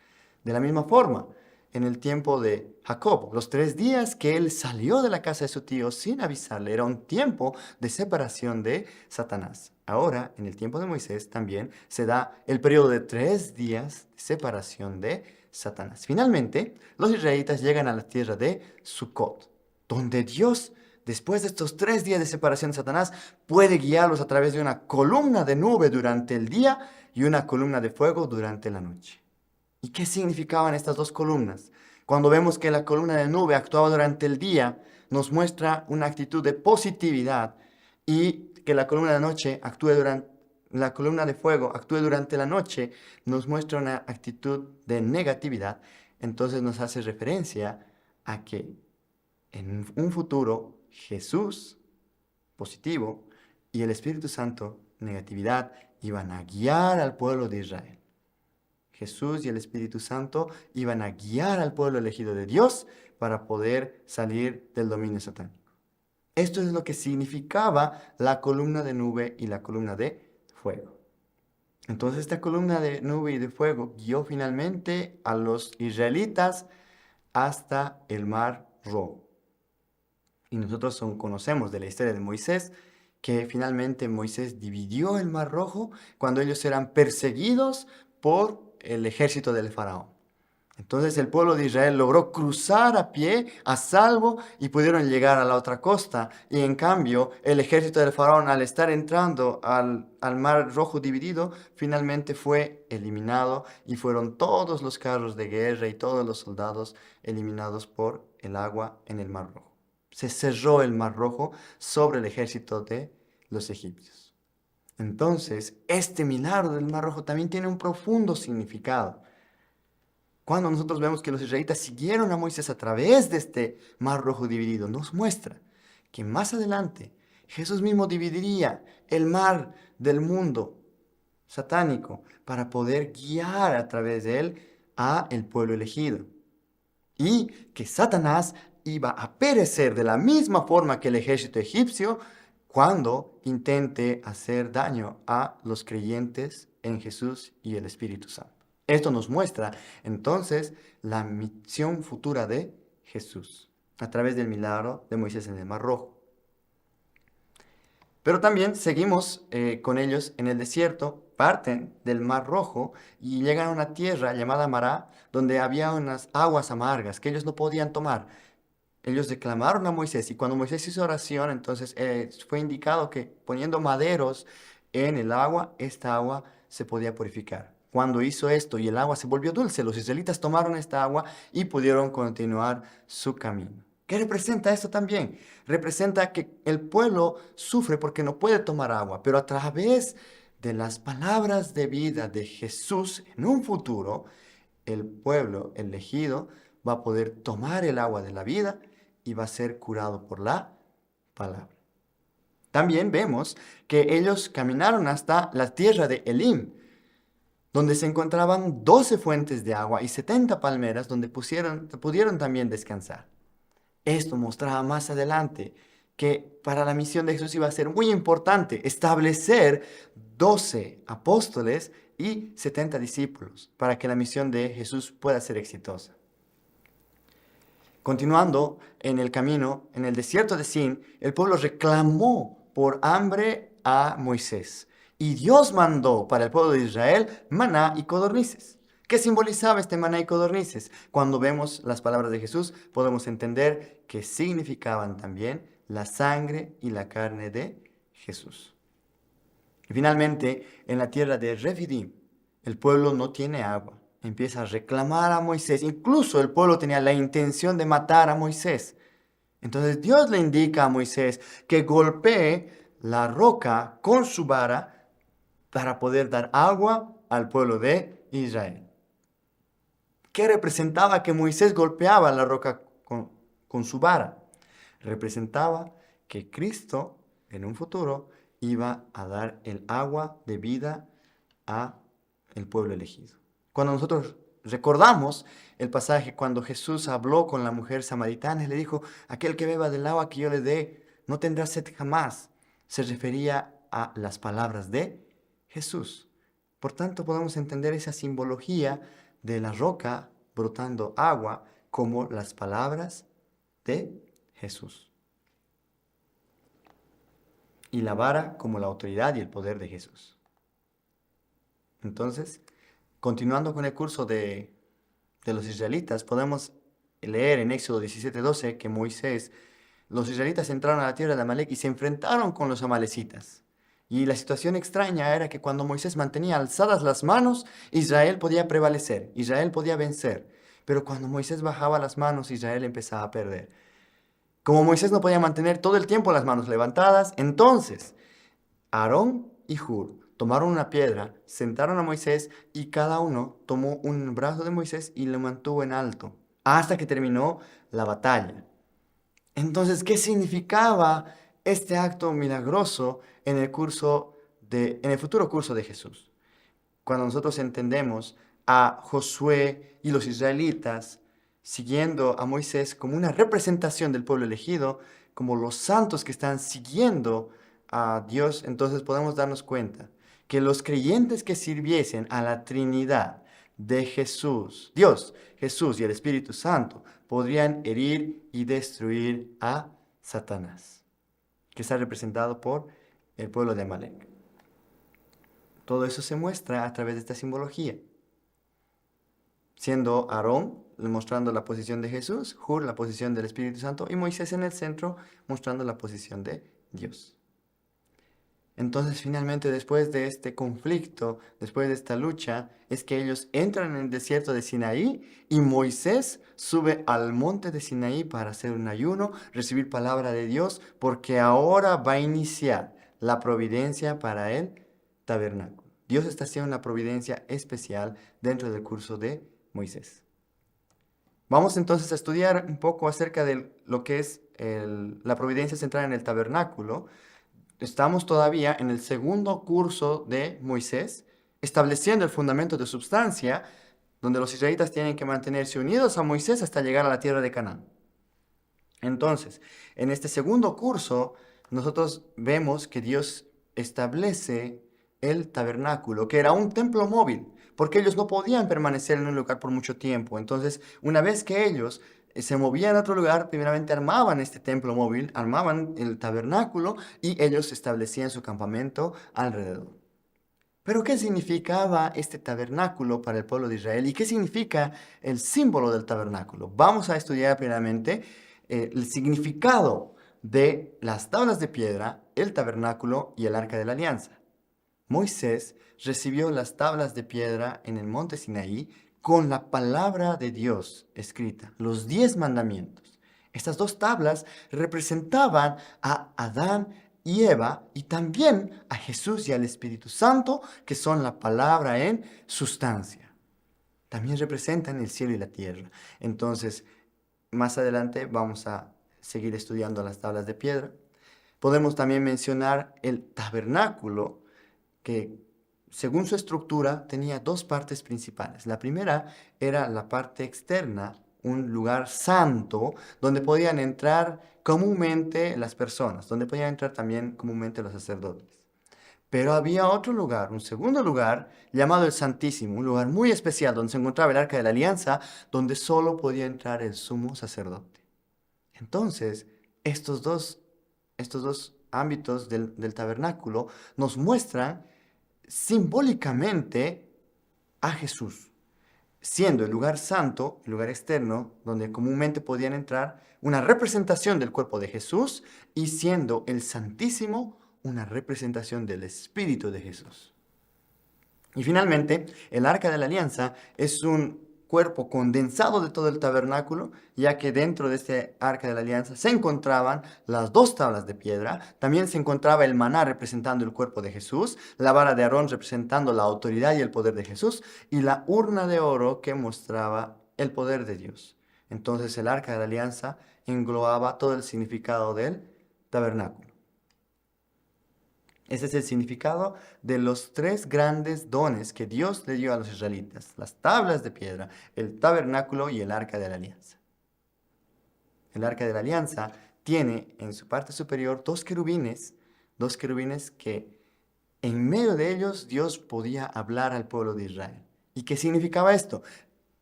Speaker 1: De la misma forma, en el tiempo de Jacob, los 3 días que él salió de la casa de su tío sin avisarle, era un tiempo de separación de Satanás. Ahora, en el tiempo de Moisés también se da el periodo de 3 días de separación de Satanás. Finalmente, los israelitas llegan a la tierra de Sucot, donde Dios, después de estos 3 días de separación de Satanás, puede guiarlos a través de una columna de nube durante el día y una columna de fuego durante la noche. ¿Y qué significaban estas dos columnas? Cuando vemos que la columna de nube actuaba durante el día, nos muestra una actitud de positividad, y que la columna de noche la columna de fuego actúe durante la noche, nos muestra una actitud de negatividad. Entonces nos hace referencia a que en un futuro Jesús, positivo, y el Espíritu Santo, negatividad, iban a guiar al pueblo de Israel. Jesús y el Espíritu Santo iban a guiar al pueblo elegido de Dios para poder salir del dominio satánico. Esto es lo que significaba la columna de nube y la columna de fuego. Entonces esta columna de nube y de fuego guió finalmente a los israelitas hasta el Mar Rojo. Y nosotros conocemos de la historia de Moisés que finalmente Moisés dividió el Mar Rojo cuando ellos eran perseguidos por el ejército del faraón. Entonces el pueblo de Israel logró cruzar a pie, a salvo, y pudieron llegar a la otra costa. Y en cambio, el ejército del faraón, al estar entrando al Mar Rojo dividido, finalmente fue eliminado, y fueron todos los carros de guerra y todos los soldados eliminados por el agua en el Mar Rojo. Se cerró el Mar Rojo sobre el ejército de los egipcios. Entonces, este milagro del Mar Rojo también tiene un profundo significado. Cuando nosotros vemos que los israelitas siguieron a Moisés a través de este Mar Rojo dividido, nos muestra que más adelante Jesús mismo dividiría el mar del mundo satánico para poder guiar a través de él a el pueblo elegido. Y que Satanás iba a perecer de la misma forma que el ejército egipcio cuando intente hacer daño a los creyentes en Jesús y el Espíritu Santo. Esto nos muestra entonces la misión futura de Jesús a través del milagro de Moisés en el Mar Rojo. Pero también seguimos con ellos en el desierto, parten del Mar Rojo y llegan a una tierra llamada Mará, donde había unas aguas amargas que ellos no podían tomar. Ellos declamaron a Moisés, y cuando Moisés hizo oración, entonces fue indicado que poniendo maderos en el agua, esta agua se podía purificar. Cuando hizo esto y el agua se volvió dulce, los israelitas tomaron esta agua y pudieron continuar su camino. ¿Qué representa esto también? Representa que el pueblo sufre porque no puede tomar agua, pero a través de las palabras de vida de Jesús en un futuro, el pueblo elegido va a poder tomar el agua de la vida y va a ser curado por la palabra. También vemos que ellos caminaron hasta la tierra de Elim, donde se encontraban 12 fuentes de agua y 70 palmeras donde pudieron también descansar. Esto mostraba más adelante que para la misión de Jesús iba a ser muy importante establecer 12 apóstoles y 70 discípulos para que la misión de Jesús pueda ser exitosa. Continuando en el camino, en el desierto de Sin, el pueblo reclamó por hambre a Moisés. Y Dios mandó para el pueblo de Israel maná y codornices. ¿Qué simbolizaba este maná y codornices? Cuando vemos las palabras de Jesús, podemos entender que significaban también la sangre y la carne de Jesús. Y finalmente, en la tierra de Refidim, el pueblo no tiene agua. Empieza a reclamar a Moisés. Incluso el pueblo tenía la intención de matar a Moisés. Entonces Dios le indica a Moisés que golpee la roca con su vara para poder dar agua al pueblo de Israel. ¿Qué representaba que Moisés golpeaba la roca con su vara? Representaba que Cristo en un futuro iba a dar el agua de vida a el pueblo elegido. Cuando nosotros recordamos el pasaje cuando Jesús habló con la mujer samaritana y le dijo, aquel que beba del agua que yo le dé no tendrá sed jamás, se refería a las palabras de Jesús. Por tanto, podemos entender esa simbología de la roca brotando agua como las palabras de Jesús. Y la vara como la autoridad y el poder de Jesús. Entonces, continuando con el curso de los israelitas, podemos leer en Éxodo 17:12 que los israelitas entraron a la tierra de Amalek y se enfrentaron con los amalecitas. Y la situación extraña era que cuando Moisés mantenía alzadas las manos, Israel podía prevalecer, Israel podía vencer. Pero cuando Moisés bajaba las manos, Israel empezaba a perder. Como Moisés no podía mantener todo el tiempo las manos levantadas, entonces Aarón y Hur tomaron una piedra, sentaron a Moisés y cada uno tomó un brazo de Moisés y lo mantuvo en alto hasta que terminó la batalla. Entonces, ¿qué significaba este acto milagroso en el futuro curso de Jesús? Cuando nosotros entendemos a Josué y los israelitas siguiendo a Moisés como una representación del pueblo elegido, como los santos que están siguiendo a Dios, entonces podemos darnos cuenta que los creyentes que sirviesen a la Trinidad de Jesús, Dios, Jesús y el Espíritu Santo, podrían herir y destruir a Satanás, que está representado por el pueblo de Amalek. Todo eso se muestra a través de esta simbología, siendo Aarón mostrando la posición de Jesús, Hur la posición del Espíritu Santo y Moisés en el centro mostrando la posición de Dios. Entonces, finalmente, después de este conflicto, después de esta lucha, es que ellos entran en el desierto de Sinaí y Moisés sube al monte de Sinaí para hacer un ayuno, recibir palabra de Dios, porque ahora va a iniciar la providencia para el tabernáculo. Dios está haciendo una providencia especial dentro del curso de Moisés. Vamos entonces a estudiar un poco acerca de lo que es la providencia central en el tabernáculo. Estamos todavía en el segundo curso de Moisés, estableciendo el fundamento de substancia, donde los israelitas tienen que mantenerse unidos a Moisés hasta llegar a la tierra de Canaán. Entonces, en este segundo curso, nosotros vemos que Dios establece el tabernáculo, que era un templo móvil, porque ellos no podían permanecer en un lugar por mucho tiempo. Entonces, una vez que ellos se movían a otro lugar, primeramente armaban este templo móvil, armaban el tabernáculo y ellos establecían su campamento alrededor. Pero ¿qué significaba este tabernáculo para el pueblo de Israel? ¿Y qué significa el símbolo del tabernáculo? Vamos a estudiar primeramente el significado de las tablas de piedra, el tabernáculo y el arca de la alianza. Moisés recibió las tablas de piedra en el monte Sinaí con la palabra de Dios escrita, los 10 mandamientos. Estas dos tablas representaban a Adán y Eva y también a Jesús y al Espíritu Santo, que son la palabra en sustancia. También representan el cielo y la tierra. Entonces, más adelante vamos a seguir estudiando las tablas de piedra. Podemos también mencionar el tabernáculo, que según su estructura tenía dos partes principales. La primera era la parte externa, un lugar santo donde podían entrar comúnmente las personas, donde podían entrar también comúnmente los sacerdotes. Pero había otro lugar, un segundo lugar, llamado el Santísimo, un lugar muy especial donde se encontraba el Arca de la Alianza, donde solo podía entrar el sumo sacerdote. Entonces, estos dos ámbitos del tabernáculo nos muestran simbólicamente a Jesús, siendo el lugar santo, el lugar externo, donde comúnmente podían entrar, una representación del cuerpo de Jesús, y siendo el Santísimo una representación del Espíritu de Jesús. Y finalmente, el Arca de la Alianza es un cuerpo condensado de todo el tabernáculo, ya que dentro de este arca de la alianza se encontraban las dos tablas de piedra, también se encontraba el maná representando el cuerpo de Jesús, la vara de Aarón representando la autoridad y el poder de Jesús, y la urna de oro que mostraba el poder de Dios. Entonces el arca de la alianza englobaba todo el significado del tabernáculo. Ese es el significado de los tres grandes dones que Dios le dio a los israelitas: las tablas de piedra, el tabernáculo y el arca de la alianza. El arca de la alianza tiene en su parte superior dos querubines que en medio de ellos Dios podía hablar al pueblo de Israel. ¿Y qué significaba esto?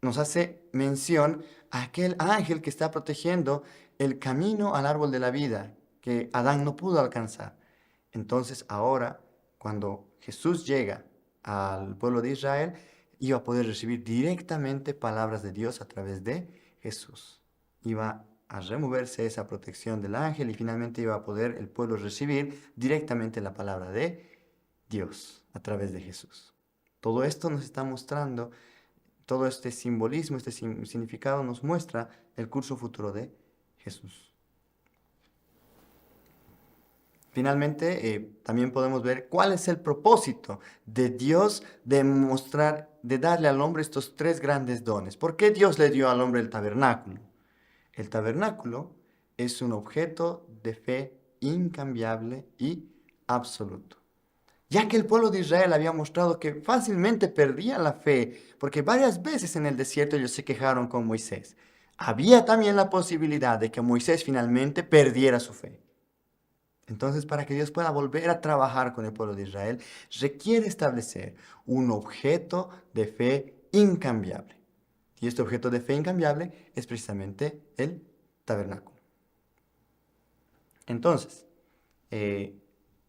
Speaker 1: Nos hace mención a aquel ángel que está protegiendo el camino al árbol de la vida que Adán no pudo alcanzar. Entonces ahora, cuando Jesús llega al pueblo de Israel, iba a poder recibir directamente palabras de Dios a través de Jesús. Iba a removerse esa protección del ángel y finalmente iba a poder el pueblo recibir directamente la palabra de Dios a través de Jesús. Todo esto nos está mostrando, todo este simbolismo, este significado nos muestra el curso futuro de Jesús. Finalmente, también podemos ver cuál es el propósito de Dios de darle al hombre estos tres grandes dones. ¿Por qué Dios le dio al hombre el tabernáculo? El tabernáculo es un objeto de fe incambiable y absoluto. Ya que el pueblo de Israel había mostrado que fácilmente perdía la fe, porque varias veces en el desierto ellos se quejaron con Moisés. Había también la posibilidad de que Moisés finalmente perdiera su fe. Entonces, para que Dios pueda volver a trabajar con el pueblo de Israel, requiere establecer un objeto de fe incambiable. Y este objeto de fe incambiable es precisamente el tabernáculo. Entonces,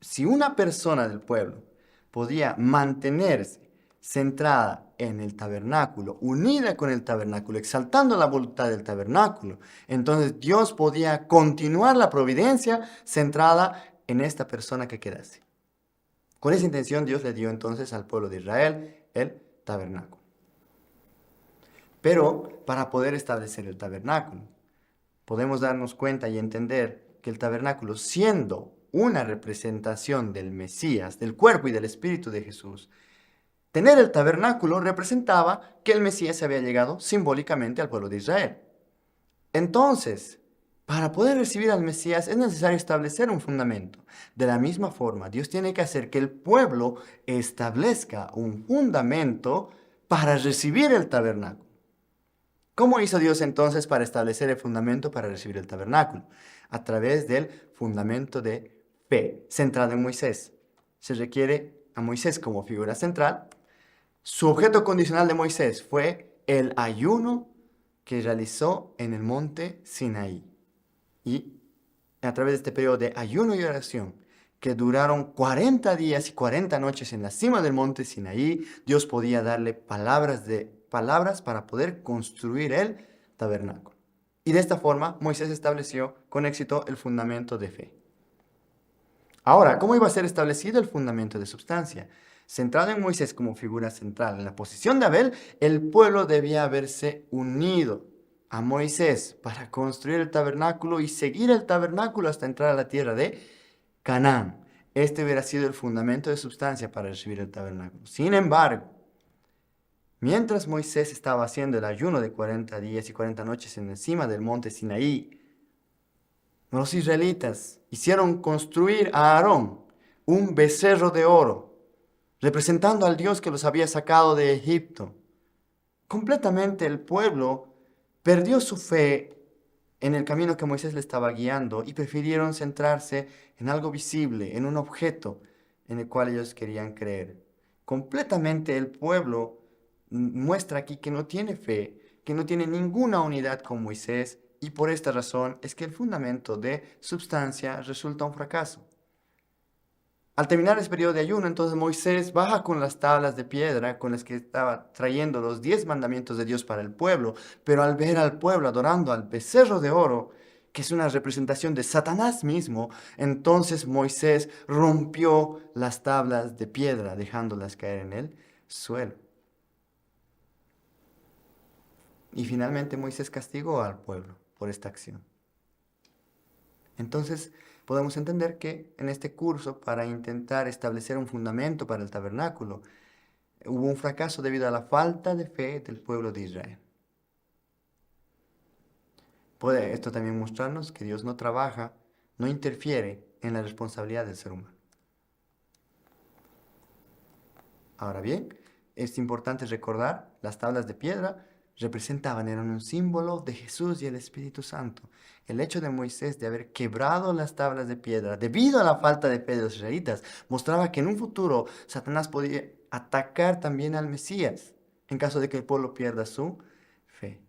Speaker 1: si una persona del pueblo podía mantenerse centrada en el tabernáculo, unida con el tabernáculo, exaltando la voluntad del tabernáculo, entonces Dios podía continuar la providencia centrada en esta persona que quedase. Con esa intención Dios le dio entonces al pueblo de Israel el tabernáculo. Pero para poder establecer el tabernáculo, podemos darnos cuenta y entender que el tabernáculo, siendo una representación del Mesías, del cuerpo y del Espíritu de Jesús, tener el tabernáculo representaba que el Mesías había llegado simbólicamente al pueblo de Israel. Entonces, para poder recibir al Mesías es necesario establecer un fundamento. De la misma forma, Dios tiene que hacer que el pueblo establezca un fundamento para recibir el tabernáculo. ¿Cómo hizo Dios entonces para establecer el fundamento para recibir el tabernáculo? A través del fundamento de fe, centrado en Moisés. Se requiere a Moisés como figura central. Su objeto condicional de Moisés fue el ayuno que realizó en el monte Sinaí. Y a través de este periodo de ayuno y oración, que duraron 40 días y 40 noches en la cima del monte Sinaí, Dios podía darle palabras para poder construir el tabernáculo. Y de esta forma Moisés estableció con éxito el fundamento de fe. Ahora, ¿cómo iba a ser establecido el fundamento de substancia? Centrado en Moisés como figura central en la posición de Abel, el pueblo debía haberse unido a Moisés para construir el tabernáculo y seguir el tabernáculo hasta entrar a la tierra de Canaán. Este hubiera sido el fundamento de substancia para recibir el tabernáculo. Sin embargo, mientras Moisés estaba haciendo el ayuno de 40 días y 40 noches encima del monte Sinaí, los israelitas hicieron construir a Aarón un becerro de oro, representando al Dios que los había sacado de Egipto. Completamente el pueblo perdió su fe en el camino que Moisés le estaba guiando y prefirieron centrarse en algo visible, en un objeto en el cual ellos querían creer. Completamente el pueblo muestra aquí que no tiene fe, que no tiene ninguna unidad con Moisés, y por esta razón es que el fundamento de substancia resulta un fracaso. Al terminar ese periodo de ayuno, entonces Moisés baja con las tablas de piedra con las que estaba trayendo los 10 mandamientos de Dios para el pueblo, pero al ver al pueblo adorando al becerro de oro, que es una representación de Satanás mismo, entonces Moisés rompió las tablas de piedra, dejándolas caer en el suelo. Y finalmente Moisés castigó al pueblo por esta acción. Entonces, podemos entender que en este curso, para intentar establecer un fundamento para el tabernáculo, hubo un fracaso debido a la falta de fe del pueblo de Israel. Puede esto también mostrarnos que Dios no trabaja, no interfiere en la responsabilidad del ser humano. Ahora bien, es importante recordar, las tablas de piedra eran un símbolo de Jesús y el Espíritu Santo. El hecho de Moisés de haber quebrado las tablas de piedra debido a la falta de fe de los israelitas mostraba que en un futuro Satanás podía atacar también al Mesías en caso de que el pueblo pierda su fe.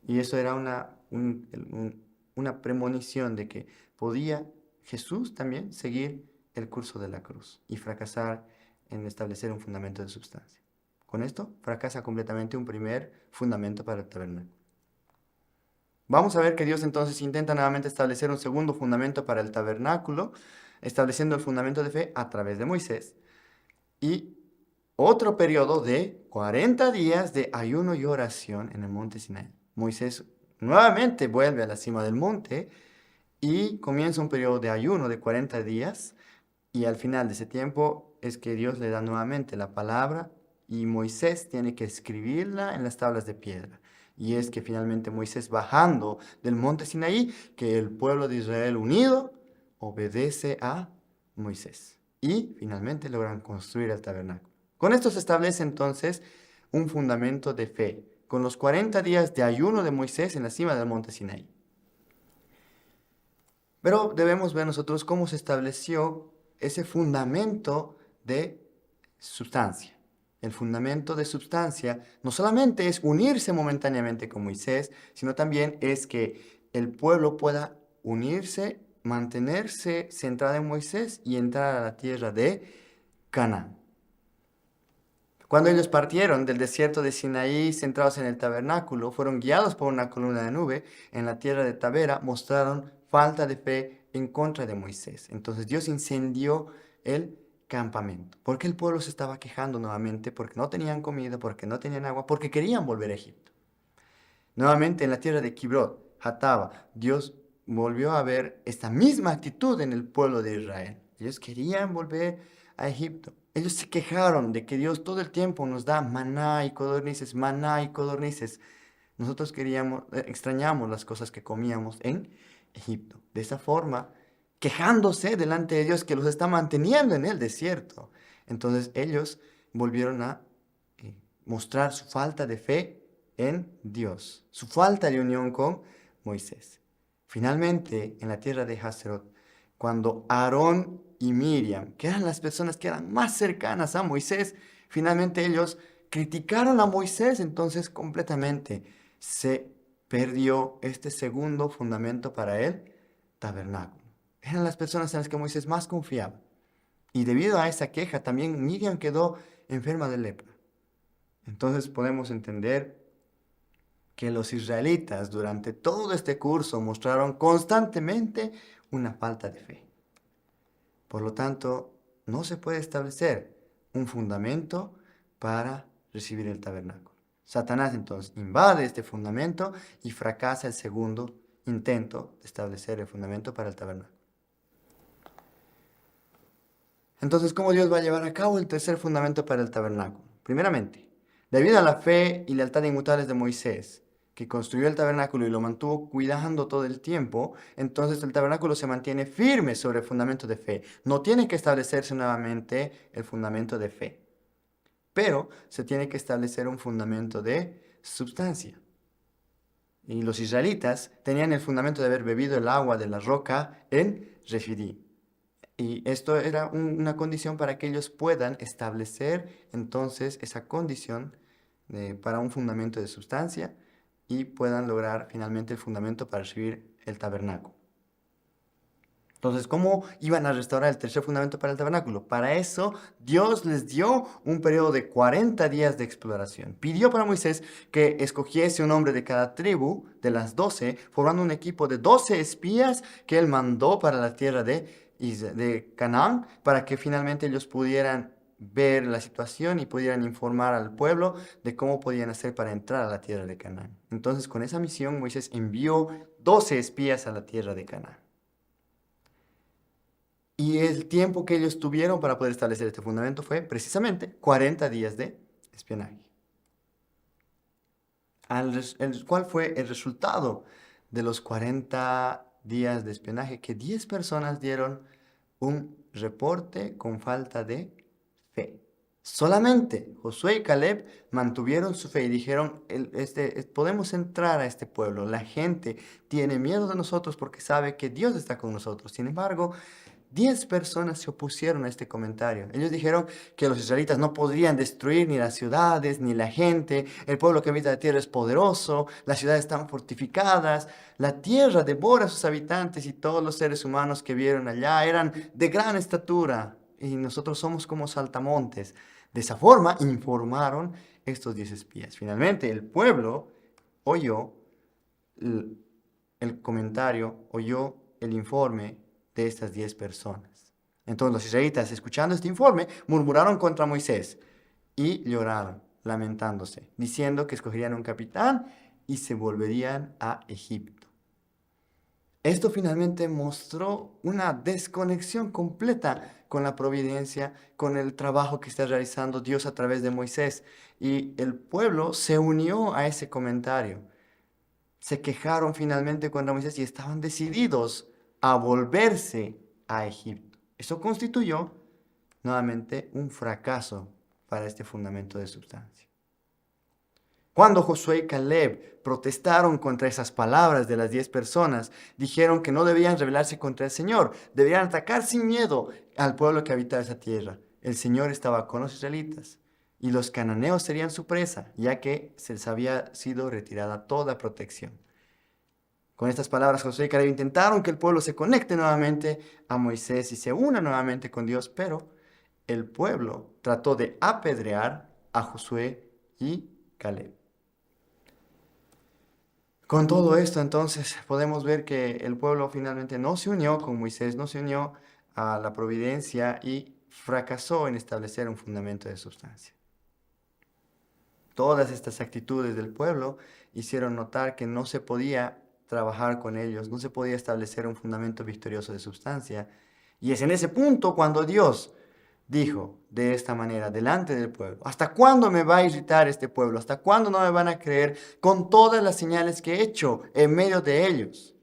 Speaker 1: Y eso era una premonición de que podía Jesús también seguir el curso de la cruz y fracasar en establecer un fundamento de substancia. Con esto fracasa completamente un primer fundamento para el tabernáculo. Vamos a ver que Dios entonces intenta nuevamente establecer un segundo fundamento para el tabernáculo, estableciendo el fundamento de fe a través de Moisés. Y otro periodo de 40 días de ayuno y oración en el monte Sinaí. Moisés nuevamente vuelve a la cima del monte y comienza un periodo de ayuno de 40 días y al final de ese tiempo es que Dios le da nuevamente la palabra y Moisés tiene que escribirla en las tablas de piedra. Y es que finalmente Moisés bajando del monte Sinaí, que el pueblo de Israel unido obedece a Moisés. Y finalmente logran construir el tabernáculo. Con esto se establece entonces un fundamento de fe, con los 40 días de ayuno de Moisés en la cima del monte Sinaí. Pero debemos ver nosotros cómo se estableció ese fundamento de sustancia. El fundamento de sustancia no solamente es unirse momentáneamente con Moisés, sino también es que el pueblo pueda unirse, mantenerse centrado en Moisés y entrar a la tierra de Canaán. Cuando ellos partieron del desierto de Sinaí, centrados en el tabernáculo, fueron guiados por una columna de nube en la tierra de Tabera, mostraron falta de fe en contra de Moisés. Entonces Dios incendió el campamento, porque el pueblo se estaba quejando nuevamente, porque no tenían comida, porque no tenían agua, porque querían volver a Egipto. Nuevamente en la tierra de Kibrot, Hataba, Dios volvió a ver esta misma actitud en el pueblo de Israel. Ellos querían volver a Egipto. Ellos se quejaron de que Dios todo el tiempo nos da maná y codornices, maná y codornices. Nosotros extrañamos las cosas que comíamos en Egipto. De esa forma, quejándose delante de Dios que los está manteniendo en el desierto. Entonces ellos volvieron a mostrar su falta de fe en Dios, su falta de unión con Moisés. Finalmente, en la tierra de Hazerot, cuando Aarón y Miriam, que eran las personas que eran más cercanas a Moisés, finalmente ellos criticaron a Moisés, entonces completamente se perdió este segundo fundamento para el tabernáculo. Eran las personas en las que Moisés más confiaba. Y debido a esa queja, también Miriam quedó enferma de lepra. Entonces podemos entender que los israelitas durante todo este curso mostraron constantemente una falta de fe. Por lo tanto, no se puede establecer un fundamento para recibir el tabernáculo. Satanás entonces invade este fundamento y fracasa el segundo intento de establecer el fundamento para el tabernáculo. Entonces, ¿cómo Dios va a llevar a cabo el tercer fundamento para el tabernáculo? Primeramente, debido a la fe y lealtad inmutables de Moisés, que construyó el tabernáculo y lo mantuvo cuidando todo el tiempo, entonces el tabernáculo se mantiene firme sobre el fundamento de fe. No tiene que establecerse nuevamente el fundamento de fe, pero se tiene que establecer un fundamento de substancia. Y los israelitas tenían el fundamento de haber bebido el agua de la roca en Refidim. Y esto era una condición para que ellos puedan establecer entonces esa condición para un fundamento de sustancia y puedan lograr finalmente el fundamento para recibir el tabernáculo. Entonces, ¿cómo iban a restaurar el tercer fundamento para el tabernáculo? Para eso, Dios les dio un periodo de 40 días de exploración. Pidió para Moisés que escogiese un hombre de cada tribu, de las 12, formando un equipo de 12 espías que él mandó para la tierra de Canaán, para que finalmente ellos pudieran ver la situación y pudieran informar al pueblo de cómo podían hacer para entrar a la tierra de Canaán. Entonces, con esa misión, Moisés envió 12 espías a la tierra de Canaán. Y el tiempo que ellos tuvieron para poder establecer este fundamento fue precisamente 40 días de espionaje. ¿Cuál fue el resultado de los 40 días de espionaje? Que 10 personas dieron un reporte con falta de fe. Solamente Josué y Caleb mantuvieron su fe y dijeron, podemos entrar a este pueblo. La gente tiene miedo de nosotros porque sabe que Dios está con nosotros. Sin embargo, 10 personas se opusieron a este comentario. Ellos dijeron que los israelitas no podrían destruir ni las ciudades, ni la gente. El pueblo que habita la tierra es poderoso, las ciudades están fortificadas, la tierra devora a sus habitantes y todos los seres humanos que vieron allá eran de gran estatura y nosotros somos como saltamontes. De esa forma informaron estos 10 espías. Finalmente el pueblo oyó el comentario, oyó el informe de estas 10 personas. Entonces los israelitas, escuchando este informe, murmuraron contra Moisés y lloraron, lamentándose, diciendo que escogerían un capitán y se volverían a Egipto. Esto finalmente mostró una desconexión completa con la providencia, con el trabajo que está realizando Dios a través de Moisés. Y el pueblo se unió a ese comentario. Se quejaron finalmente contra Moisés y estaban decididos a volverse a Egipto. Eso constituyó nuevamente un fracaso para este fundamento de sustancia. Cuando Josué y Caleb protestaron contra esas palabras de las 10 personas, dijeron que no debían rebelarse contra el Señor, debían atacar sin miedo al pueblo que habitaba esa tierra. El Señor estaba con los israelitas y los cananeos serían su presa, ya que se les había sido retirada toda protección. Con estas palabras, Josué y Caleb intentaron que el pueblo se conecte nuevamente a Moisés y se una nuevamente con Dios, pero el pueblo trató de apedrear a Josué y Caleb. Con todo esto, entonces, podemos ver que el pueblo finalmente no se unió con Moisés, no se unió a la providencia y fracasó en establecer un fundamento de sustancia. Todas estas actitudes del pueblo hicieron notar que no se podía trabajar con ellos, no se podía establecer un fundamento victorioso de sustancia. Y es en ese punto cuando Dios dijo de esta manera delante del pueblo: ¿hasta cuándo me va a irritar este pueblo? ¿Hasta cuándo no me van a creer con todas las señales que he hecho en medio de ellos?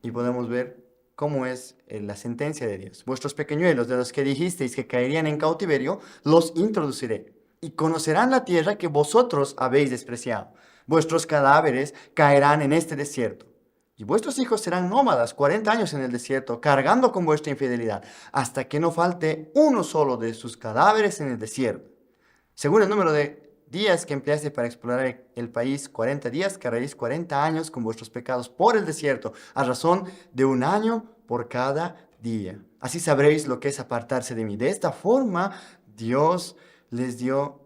Speaker 1: Y podemos ver cómo es la sentencia de Dios. Vuestros pequeñuelos, de los que dijisteis que caerían en cautiverio, los introduciré, y conocerán la tierra que vosotros habéis despreciado. Vuestros cadáveres caerán en este desierto, y vuestros hijos serán nómadas 40 años en el desierto, cargando con vuestra infidelidad, hasta que no falte uno solo de sus cadáveres en el desierto. Según el número de días que empleaste para explorar el país, 40 días, cargaréis 40 años con vuestros pecados por el desierto, a razón de 1 año por cada día. Así sabréis lo que es apartarse de mí. De esta forma, Dios les dio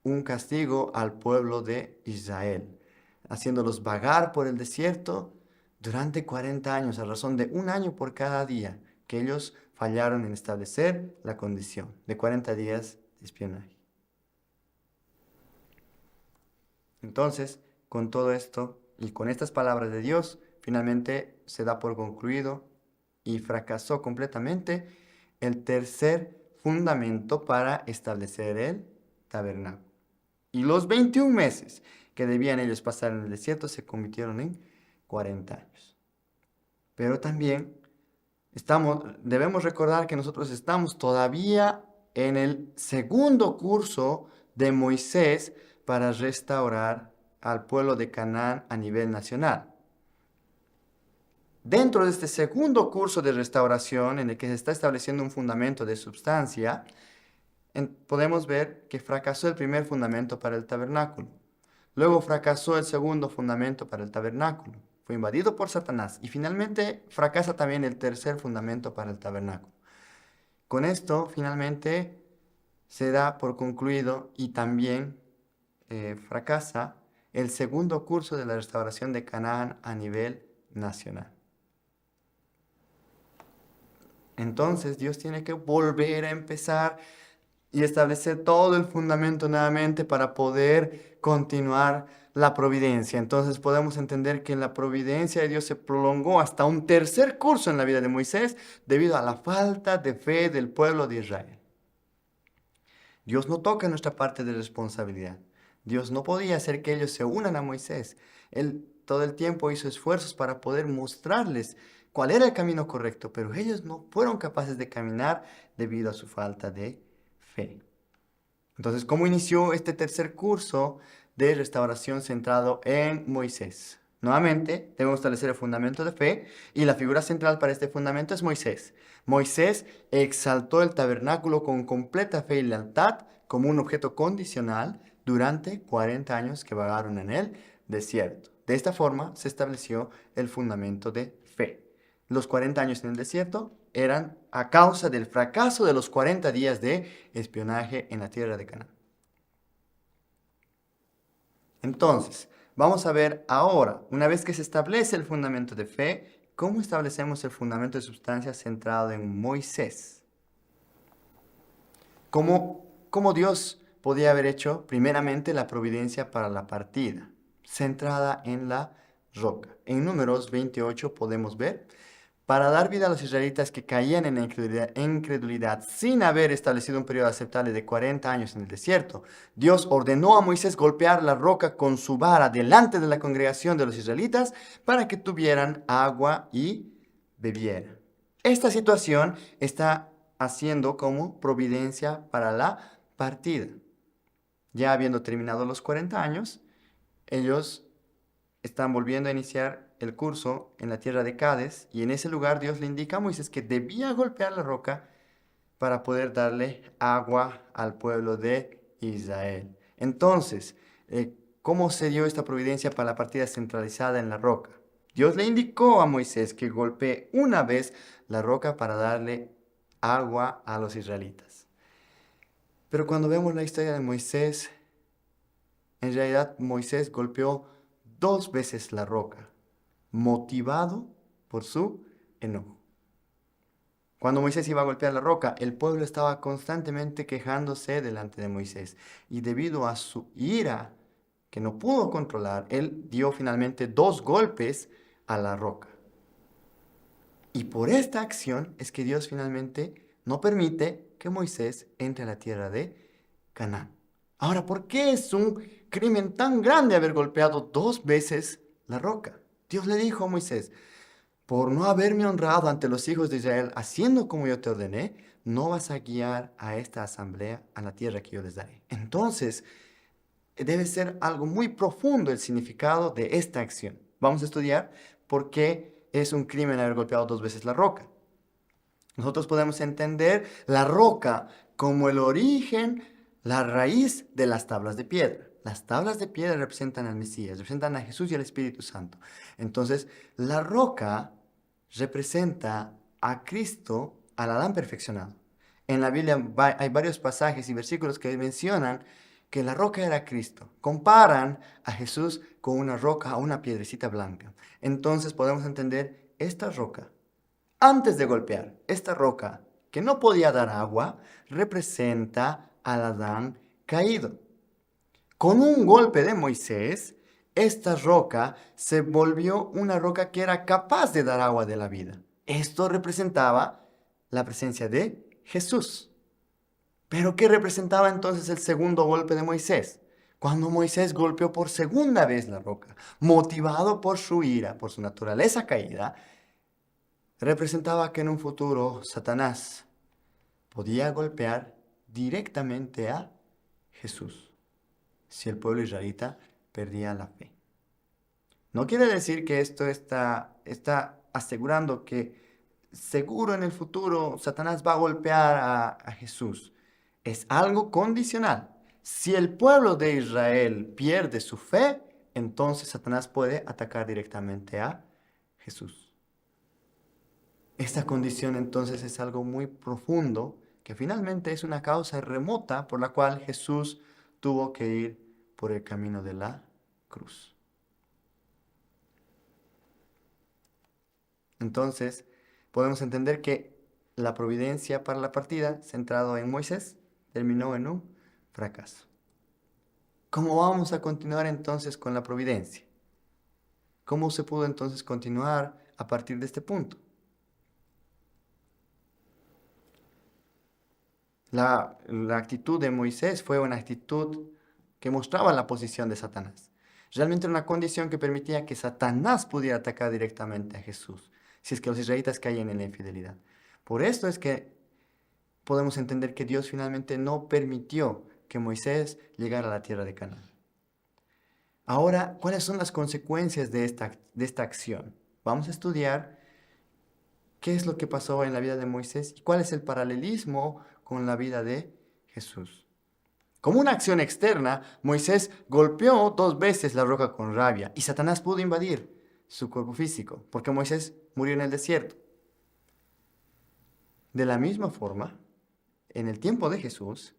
Speaker 1: un castigo al pueblo de Israel, haciéndolos vagar por el desierto durante 40 años, a razón de 1 año por cada día, que ellos fallaron en establecer la condición de 40 días de espionaje. Entonces, con todo esto y con estas palabras de Dios, finalmente se da por concluido y fracasó completamente el tercer fundamento para establecer el tabernáculo. Y los 21 meses que debían ellos pasar en el desierto se convirtieron en 40 años. Pero también debemos recordar que nosotros estamos todavía en el segundo curso de Moisés para restaurar al pueblo de Canaán a nivel nacional. Dentro de este segundo curso de restauración, en el que se está estableciendo un fundamento de substancia, podemos ver que fracasó el primer fundamento para el tabernáculo. Luego fracasó el segundo fundamento para el tabernáculo. Fue invadido por Satanás. Y finalmente fracasa también el tercer fundamento para el tabernáculo. Con esto, finalmente, se da por concluido y también fracasa el segundo curso de la restauración de Canaán a nivel nacional. Entonces Dios tiene que volver a empezar y establecer todo el fundamento nuevamente para poder continuar la providencia. Entonces podemos entender que la providencia de Dios se prolongó hasta un tercer curso en la vida de Moisés debido a la falta de fe del pueblo de Israel. Dios no toca nuestra parte de responsabilidad. Dios no podía hacer que ellos se unan a Moisés. Él todo el tiempo hizo esfuerzos para poder mostrarles cuál era el camino correcto, pero ellos no fueron capaces de caminar debido a su falta de fe. Entonces, ¿cómo inició este tercer curso de restauración centrado en Moisés? Nuevamente, debemos establecer el fundamento de fe y la figura central para este fundamento es Moisés. Moisés exaltó el tabernáculo con completa fe y lealtad como un objeto condicional durante 40 años que vagaron en el desierto. De esta forma se estableció el fundamento de fe. Los 40 años en el desierto eran a causa del fracaso de los 40 días de espionaje en la tierra de Canaán. Entonces, vamos a ver ahora, una vez que se establece el fundamento de fe, cómo establecemos el fundamento de sustancia centrado en Moisés. ¿Cómo Dios podía haber hecho primeramente la providencia para la partida, centrada en la roca? En Números 28 podemos ver: para dar vida a los israelitas que caían en la incredulidad sin haber establecido un periodo aceptable de 40 años en el desierto, Dios ordenó a Moisés golpear la roca con su vara delante de la congregación de los israelitas para que tuvieran agua y bebieran. Esta situación está haciendo como providencia para la partida. Ya habiendo terminado los 40 años, ellos están volviendo a iniciar el curso en la tierra de Cádiz, y en ese lugar Dios le indica a Moisés que debía golpear la roca para poder darle agua al pueblo de Israel. Entonces, ¿cómo se dio esta providencia para la partida centralizada en la roca? Dios le indicó a Moisés que golpee una vez la roca para darle agua a los israelitas. Pero cuando vemos la historia de Moisés, en realidad Moisés golpeó 2 veces la roca, motivado por su enojo. Cuando Moisés iba a golpear la roca, el pueblo estaba constantemente quejándose delante de Moisés. Y debido a su ira, que no pudo controlar, él dio finalmente 2 golpes a la roca. Y por esta acción es que Dios finalmente no permite que Moisés entre a la tierra de Canaán. Ahora, ¿por qué es un crimen tan grande haber golpeado 2 veces la roca? Dios le dijo a Moisés: por no haberme honrado ante los hijos de Israel, haciendo como yo te ordené, no vas a guiar a esta asamblea a la tierra que yo les daré. Entonces, debe ser algo muy profundo el significado de esta acción. Vamos a estudiar por qué es un crimen haber golpeado 2 veces la roca. Nosotros podemos entender la roca como el origen, la raíz de las tablas de piedra. Las tablas de piedra representan al Mesías, representan a Jesús y al Espíritu Santo. Entonces, la roca representa a Cristo, al Adán perfeccionado. En la Biblia hay varios pasajes y versículos que mencionan que la roca era Cristo. Comparan a Jesús con una roca, una piedrecita blanca. Entonces podemos entender esta roca. Antes de golpear, esta roca que no podía dar agua representa al Adán caído. Con un golpe de Moisés, esta roca se volvió una roca que era capaz de dar agua de la vida. Esto representaba la presencia de Jesús. ¿Pero qué representaba entonces el segundo golpe de Moisés? Cuando Moisés golpeó por segunda vez la roca, motivado por su ira, por su naturaleza caída, representaba que en un futuro Satanás podía golpear directamente a Jesús si el pueblo israelita perdía la fe. No quiere decir que esto está asegurando que seguro en el futuro Satanás va a golpear a Jesús. Es algo condicional. Si el pueblo de Israel pierde su fe, entonces Satanás puede atacar directamente a Jesús. Esta condición entonces es algo muy profundo, que finalmente es una causa remota por la cual Jesús tuvo que ir por el camino de la cruz. Entonces, podemos entender que la providencia para la partida, centrado en Moisés, terminó en un fracaso. ¿Cómo vamos a continuar entonces con la providencia? ¿Cómo se pudo entonces continuar a partir de este punto? La actitud de Moisés fue una actitud que mostraba la posición de Satanás. Realmente era una condición que permitía que Satanás pudiera atacar directamente a Jesús, si es que los israelitas caían en la infidelidad. Por esto es que podemos entender que Dios finalmente no permitió que Moisés llegara a la tierra de Canaán. Ahora, ¿cuáles son las consecuencias de esta acción? Vamos a estudiar qué es lo que pasó en la vida de Moisés y cuál es el paralelismo con la vida de Jesús. Como una acción externa, Moisés golpeó 2 veces la roca con rabia y Satanás pudo invadir su cuerpo físico, porque Moisés murió en el desierto. De la misma forma, en el tiempo de Jesús,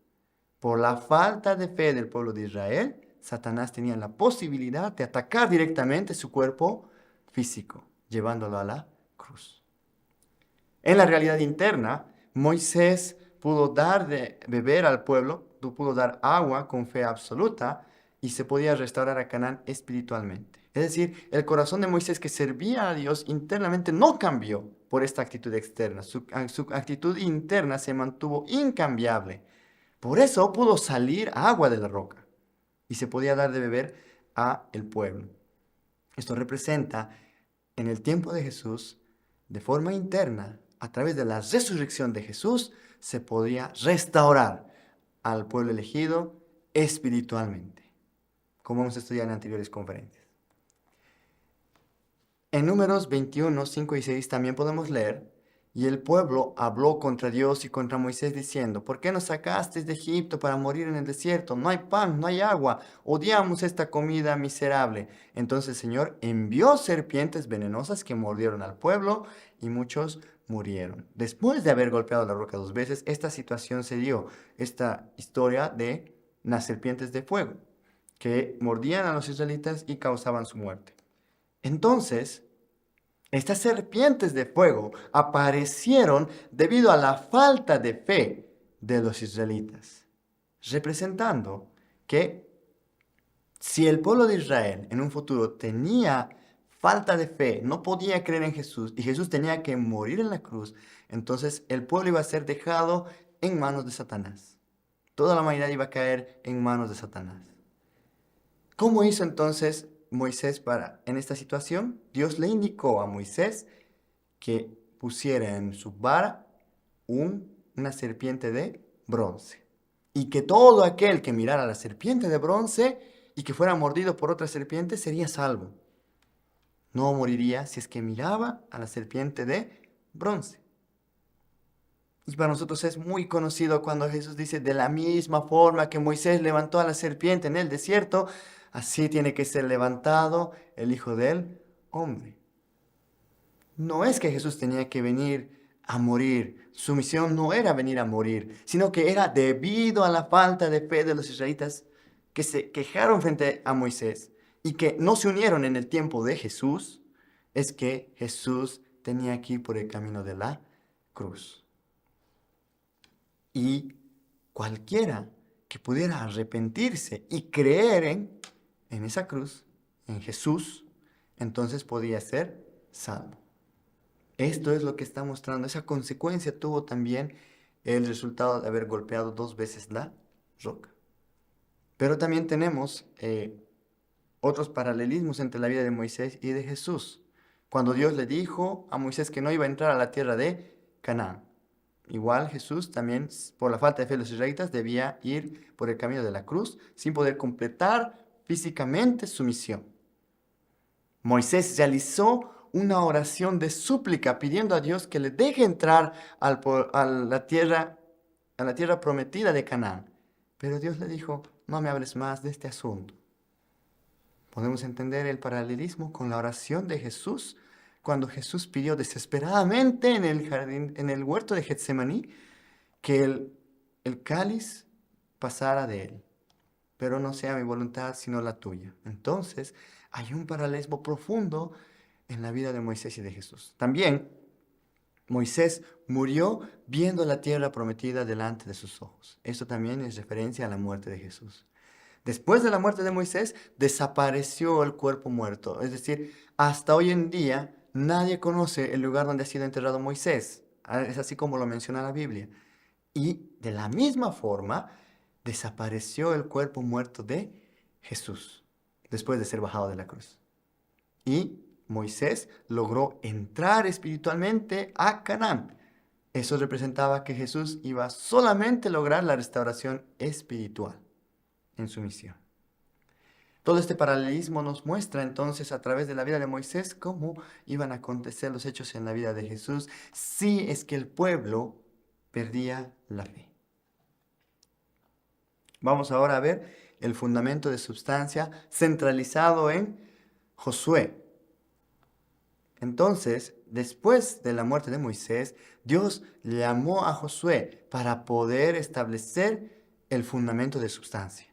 Speaker 1: por la falta de fe del pueblo de Israel, Satanás tenía la posibilidad de atacar directamente su cuerpo físico, llevándolo a la cruz. En la realidad interna, Moisés pudo dar de beber al pueblo, pudo dar agua con fe absoluta y se podía restaurar a Canaán espiritualmente. Es decir, el corazón de Moisés que servía a Dios internamente no cambió por esta actitud externa. Su actitud interna se mantuvo incambiable. Por eso pudo salir agua de la roca y se podía dar de beber a el pueblo. Esto representa en el tiempo de Jesús, de forma interna, a través de la resurrección de Jesús, se podía restaurar al pueblo elegido espiritualmente, como hemos estudiado en anteriores conferencias. En Números 21, 5 y 6 también podemos leer: y el pueblo habló contra Dios y contra Moisés diciendo: ¿por qué nos sacaste de Egipto para morir en el desierto? No hay pan, no hay agua, odiamos esta comida miserable. Entonces el Señor envió serpientes venenosas que mordieron al pueblo y muchos murieron. Después de haber golpeado la roca 2 veces, esta situación se dio, esta historia de las serpientes de fuego, que mordían a los israelitas y causaban su muerte. Entonces, estas serpientes de fuego aparecieron debido a la falta de fe de los israelitas, representando que si el pueblo de Israel en un futuro tenía falta de fe, no podía creer en Jesús y Jesús tenía que morir en la cruz, entonces el pueblo iba a ser dejado en manos de Satanás. Toda la humanidad iba a caer en manos de Satanás. ¿Cómo hizo entonces Moisés en esta situación? Dios le indicó a Moisés que pusiera en su vara una serpiente de bronce. Y que todo aquel que mirara a la serpiente de bronce y que fuera mordido por otra serpiente sería salvo. No moriría si es que miraba a la serpiente de bronce. Y para nosotros es muy conocido cuando Jesús dice: de la misma forma que Moisés levantó a la serpiente en el desierto, así tiene que ser levantado el Hijo del Hombre. No es que Jesús tenía que venir a morir. Su misión no era venir a morir, sino que era debido a la falta de fe de los israelitas que se quejaron frente a Moisés y que no se unieron en el tiempo de Jesús, es que Jesús tenía que ir por el camino de la cruz. Y cualquiera que pudiera arrepentirse y creer en esa cruz, en Jesús, entonces podía ser salvo. Esto es lo que está mostrando. Esa consecuencia tuvo también el resultado de haber golpeado 2 veces la roca. Pero también tenemos otros paralelismos entre la vida de Moisés y de Jesús. Cuando Dios le dijo a Moisés que no iba a entrar a la tierra de Canaán. Igual Jesús también, por la falta de fe de los israelitas, debía ir por el camino de la cruz sin poder completar físicamente su misión. Moisés realizó una oración de súplica pidiendo a Dios que le deje entrar a la tierra prometida de Canaán. Pero Dios le dijo: no me hables más de este asunto. Podemos entender el paralelismo con la oración de Jesús cuando Jesús pidió desesperadamente en el huerto de Getsemaní que el cáliz pasara de él. Pero no sea mi voluntad sino la tuya. Entonces hay un paralelismo profundo en la vida de Moisés y de Jesús. También Moisés murió viendo la tierra prometida delante de sus ojos. Esto también es referencia a la muerte de Jesús. Después de la muerte de Moisés, desapareció el cuerpo muerto. Es decir, hasta hoy en día nadie conoce el lugar donde ha sido enterrado Moisés. Es así como lo menciona la Biblia. Y de la misma forma, desapareció el cuerpo muerto de Jesús después de ser bajado de la cruz. Y Moisés logró entrar espiritualmente a Canaán. Eso representaba que Jesús iba solamente a lograr la restauración espiritual en su misión. Todo este paralelismo nos muestra entonces a través de la vida de Moisés cómo iban a acontecer los hechos en la vida de Jesús si es que el pueblo perdía la fe. Vamos ahora a ver el fundamento de substancia centralizado en Josué. Entonces, después de la muerte de Moisés, Dios llamó a Josué para poder establecer el fundamento de substancia.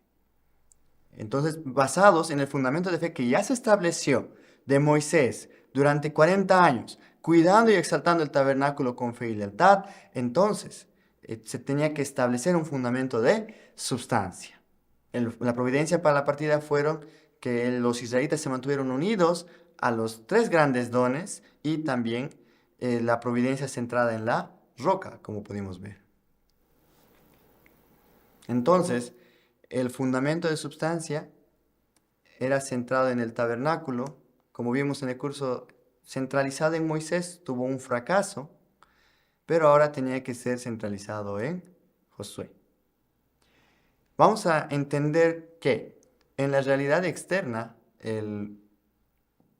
Speaker 1: Entonces, basados en el fundamento de fe que ya se estableció de Moisés durante 40 años, cuidando y exaltando el tabernáculo con fe y lealtad, entonces se tenía que establecer un fundamento de substancia. La providencia para la partida fueron que los israelitas se mantuvieron unidos a los 3 grandes dones y también la providencia centrada en la roca, como pudimos ver. Entonces, el fundamento de substancia era centrado en el tabernáculo. Como vimos en el curso, centralizado en Moisés, tuvo un fracaso, pero ahora tenía que ser centralizado en Josué. Vamos a entender que en la realidad externa,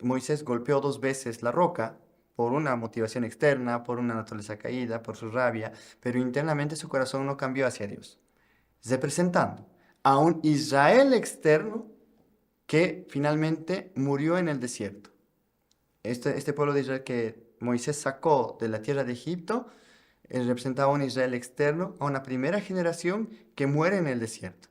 Speaker 1: Moisés golpeó 2 veces la roca por una motivación externa, por una naturaleza caída, por su rabia, pero internamente su corazón no cambió hacia Dios, representando a un Israel externo que finalmente murió en el desierto. Este pueblo de Israel que Moisés sacó de la tierra de Egipto representaba a un Israel externo, a una primera generación que muere en el desierto.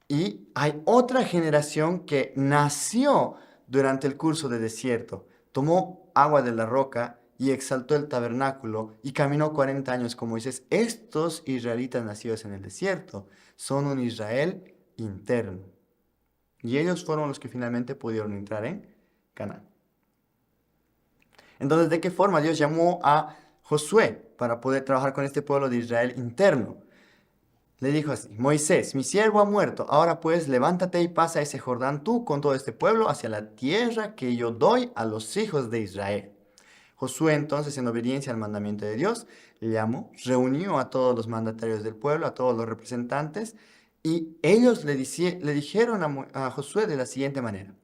Speaker 1: Y hay otra generación que nació durante el curso de desierto, tomó agua de la roca y exaltó el tabernáculo y caminó 40 años con Moisés. Estos israelitas nacidos en el desierto son un Israel interno. Y ellos fueron los que finalmente pudieron entrar en Canaán. Entonces, ¿de qué forma Dios llamó a Josué para poder trabajar con este pueblo de Israel interno? Le dijo así: Moisés, mi siervo ha muerto, ahora pues levántate y pasa ese Jordán tú con todo este pueblo hacia la tierra que yo doy a los hijos de Israel. Josué entonces, en obediencia al mandamiento de Dios, llamó, reunió a todos los mandatarios del pueblo, a todos los representantes, y ellos le dijeron a Josué de la siguiente manera: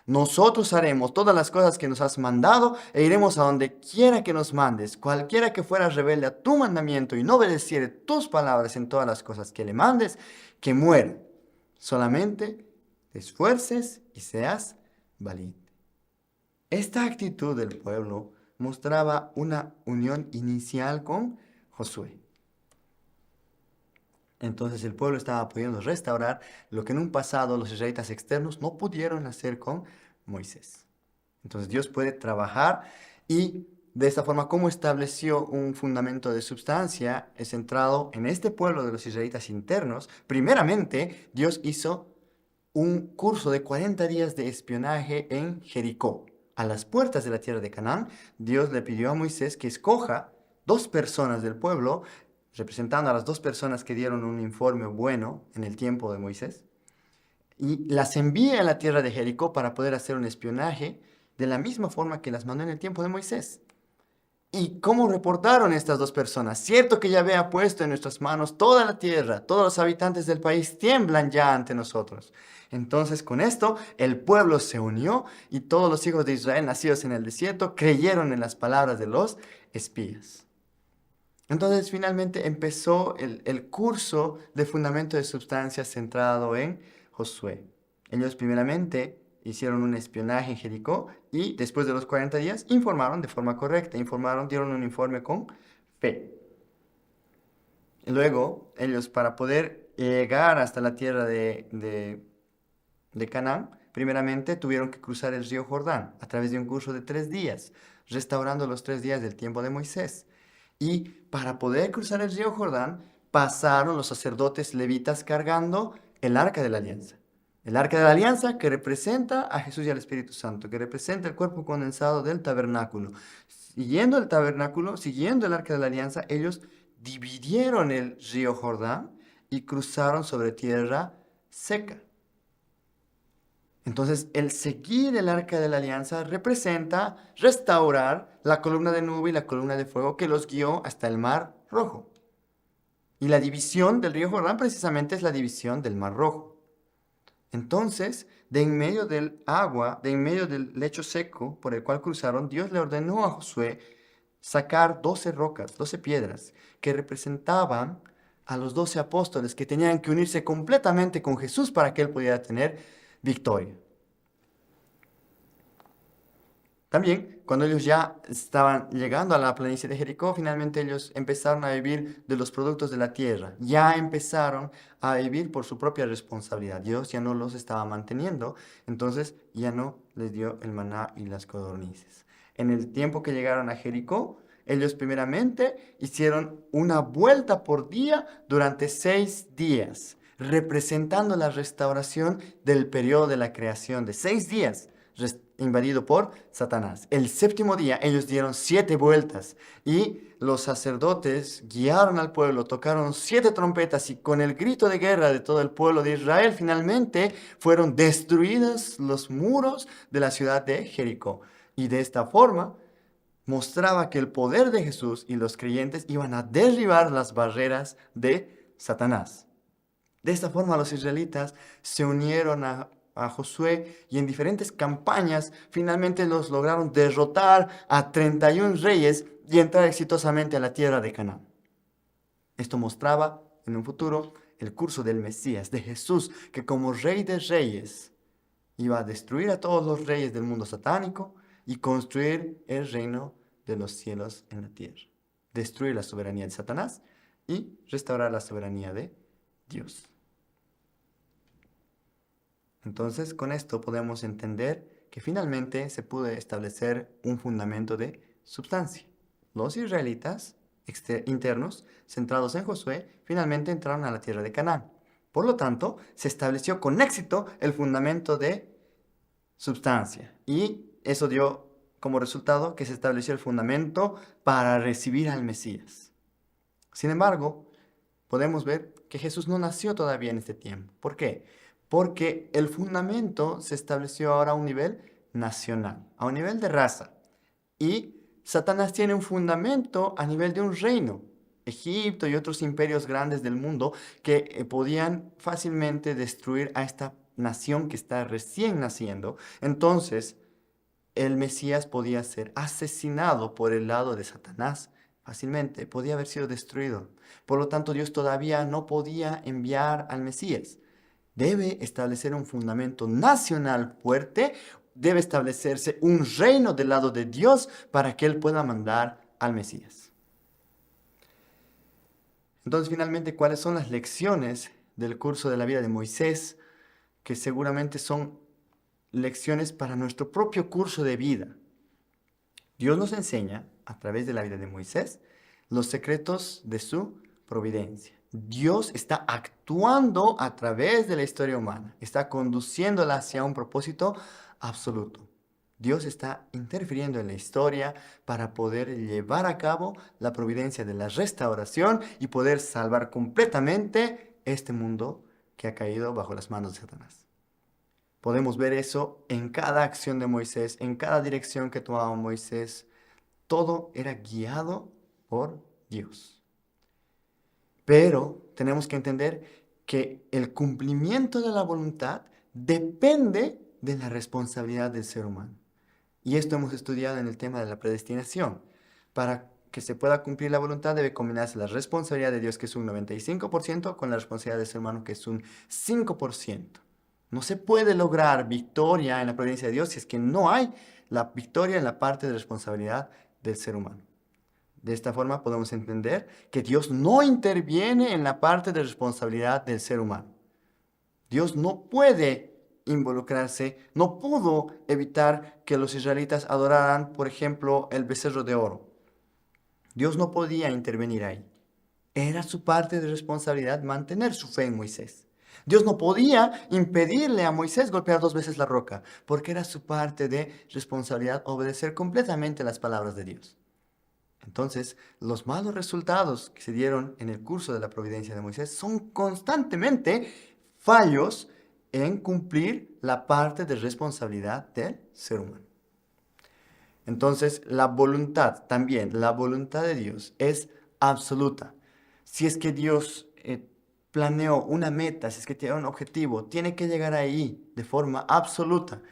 Speaker 1: nosotros haremos todas las cosas que nos has mandado e iremos a donde quiera que nos mandes. Cualquiera que fuera rebelde a tu mandamiento y no obedeciere tus palabras en todas las cosas que le mandes, que muera. Solamente te esfuerces y seas valiente. Esta actitud del pueblo mostraba una unión inicial con Josué. Entonces el pueblo estaba pudiendo restaurar lo que en un pasado los israelitas externos no pudieron hacer con Moisés. Entonces Dios puede trabajar y de esta forma, como estableció un fundamento de substancia, es centrado en este pueblo de los israelitas internos. Primeramente, Dios hizo un curso de 40 días de espionaje en Jericó. A las puertas de la tierra de Canaán, Dios le pidió a Moisés que escoja 2 personas del pueblo, representando a las 2 personas que dieron un informe bueno en el tiempo de Moisés, y las envíe a la tierra de Jericó para poder hacer un espionaje de la misma forma que las mandó en el tiempo de Moisés. ¿Y cómo reportaron estas 2 personas? Cierto que Yahvé ha puesto en nuestras manos toda la tierra, todos los habitantes del país tiemblan ya ante nosotros. Entonces con esto el pueblo se unió y todos los hijos de Israel nacidos en el desierto creyeron en las palabras de los espías. Entonces finalmente empezó el curso de fundamento de substancia centrado en Josué. Ellos primeramente hicieron un espionaje en Jericó y después de los 40 días informaron de forma correcta, dieron un informe con fe. Luego ellos, para poder llegar hasta la tierra de Canaán, primeramente tuvieron que cruzar el río Jordán a través de un curso de 3 días, restaurando los 3 días del tiempo de Moisés. Y para poder cruzar el río Jordán, pasaron los sacerdotes levitas cargando el arca de la alianza. El arca de la alianza que representa a Jesús y al Espíritu Santo, que representa el cuerpo condensado del tabernáculo. Siguiendo el tabernáculo, siguiendo el arca de la alianza, ellos dividieron el río Jordán y cruzaron sobre tierra seca. Entonces, el seguir el arca de la alianza representa restaurar la columna de nube y la columna de fuego que los guió hasta el Mar Rojo. Y la división del río Jordán precisamente es la división del Mar Rojo. Entonces, de en medio del agua, de en medio del lecho seco por el cual cruzaron, Dios le ordenó a Josué sacar 12 rocas, 12 piedras, que representaban a los 12 apóstoles que tenían que unirse completamente con Jesús para que él pudiera tener victoria. También, cuando ellos ya estaban llegando a la planicie de Jericó, finalmente ellos empezaron a vivir de los productos de la tierra. Ya empezaron a vivir por su propia responsabilidad. Dios ya no los estaba manteniendo, entonces ya no les dio el maná y las codornices. En el tiempo que llegaron a Jericó, ellos primeramente hicieron una vuelta por día durante 6 días, representando la restauración del periodo de la creación de 6 días invadido por Satanás. El 7º día ellos dieron 7 vueltas y los sacerdotes guiaron al pueblo, tocaron 7 trompetas y con el grito de guerra de todo el pueblo de Israel finalmente fueron destruidos los muros de la ciudad de Jericó. Y de esta forma mostraba que el poder de Jesús y los creyentes iban a derribar las barreras de Satanás. De esta forma los israelitas se unieron a Josué y en diferentes campañas finalmente los lograron derrotar a 31 reyes y entrar exitosamente a la tierra de Canaán. Esto mostraba en un futuro el curso del Mesías, de Jesús, que como rey de reyes iba a destruir a todos los reyes del mundo satánico y construir el reino de los cielos en la tierra. Destruir la soberanía de Satanás y restaurar la soberanía de Dios. Entonces, con esto podemos entender que finalmente se pudo establecer un fundamento de substancia. Los israelitas internos, centrados en Josué, finalmente entraron a la tierra de Canaán. Por lo tanto, se estableció con éxito el fundamento de substancia. Y eso dio como resultado que se estableció el fundamento para recibir al Mesías. Sin embargo, podemos ver que Jesús no nació todavía en este tiempo. ¿Por qué? Porque el fundamento se estableció ahora a un nivel nacional, a un nivel de raza. Y Satanás tiene un fundamento a nivel de un reino. Egipto y otros imperios grandes del mundo que podían fácilmente destruir a esta nación que está recién naciendo. Entonces, el Mesías podía ser asesinado por el lado de Satanás fácilmente, podía haber sido destruido. Por lo tanto, Dios todavía no podía enviar al Mesías. Debe establecer un fundamento nacional fuerte, debe establecerse un reino del lado de Dios para que Él pueda mandar al Mesías. Entonces, finalmente, ¿cuáles son las lecciones del curso de la vida de Moisés? Que seguramente son lecciones para nuestro propio curso de vida. Dios nos enseña, a través de la vida de Moisés, los secretos de su providencia. Dios está actuando a través de la historia humana, está conduciéndola hacia un propósito absoluto. Dios está interfiriendo en la historia para poder llevar a cabo la providencia de la restauración y poder salvar completamente este mundo que ha caído bajo las manos de Satanás. Podemos ver eso en cada acción de Moisés, en cada dirección que tomaba Moisés. Todo era guiado por Dios. Pero tenemos que entender que el cumplimiento de la voluntad depende de la responsabilidad del ser humano. Y esto hemos estudiado en el tema de la predestinación. Para que se pueda cumplir la voluntad debe combinarse la responsabilidad de Dios, que es un 95%, con la responsabilidad del ser humano, que es un 5%. No se puede lograr victoria en la providencia de Dios si es que no hay la victoria en la parte de responsabilidad del ser humano. De esta forma podemos entender que Dios no interviene en la parte de responsabilidad del ser humano. Dios no puede involucrarse, no pudo evitar que los israelitas adoraran, por ejemplo, el becerro de oro. Dios no podía intervenir ahí. Era su parte de responsabilidad mantener su fe en Moisés. Dios no podía impedirle a Moisés golpear 2 veces la roca, porque era su parte de responsabilidad obedecer completamente las palabras de Dios. Entonces, los malos resultados que se dieron en el curso de la providencia de Moisés son constantemente fallos en cumplir la parte de responsabilidad del ser humano. Entonces, la voluntad, también la voluntad de Dios es absoluta. Si es que Dios planeó una meta, si es que tiene un objetivo, tiene que llegar ahí de forma absoluta,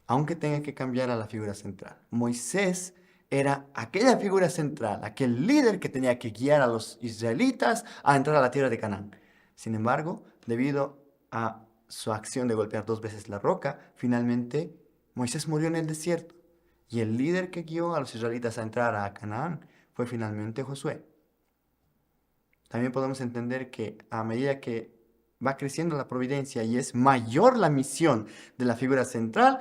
Speaker 1: aunque tenga que cambiar a la figura central. Moisés era aquella figura central, aquel líder que tenía que guiar a los israelitas a entrar a la tierra de Canaán. Sin embargo, debido a su acción de golpear 2 veces la roca, finalmente Moisés murió en el desierto. Y el líder que guió a los israelitas a entrar a Canaán fue finalmente Josué. También podemos entender que a medida que va creciendo la providencia y es mayor la misión de la figura central,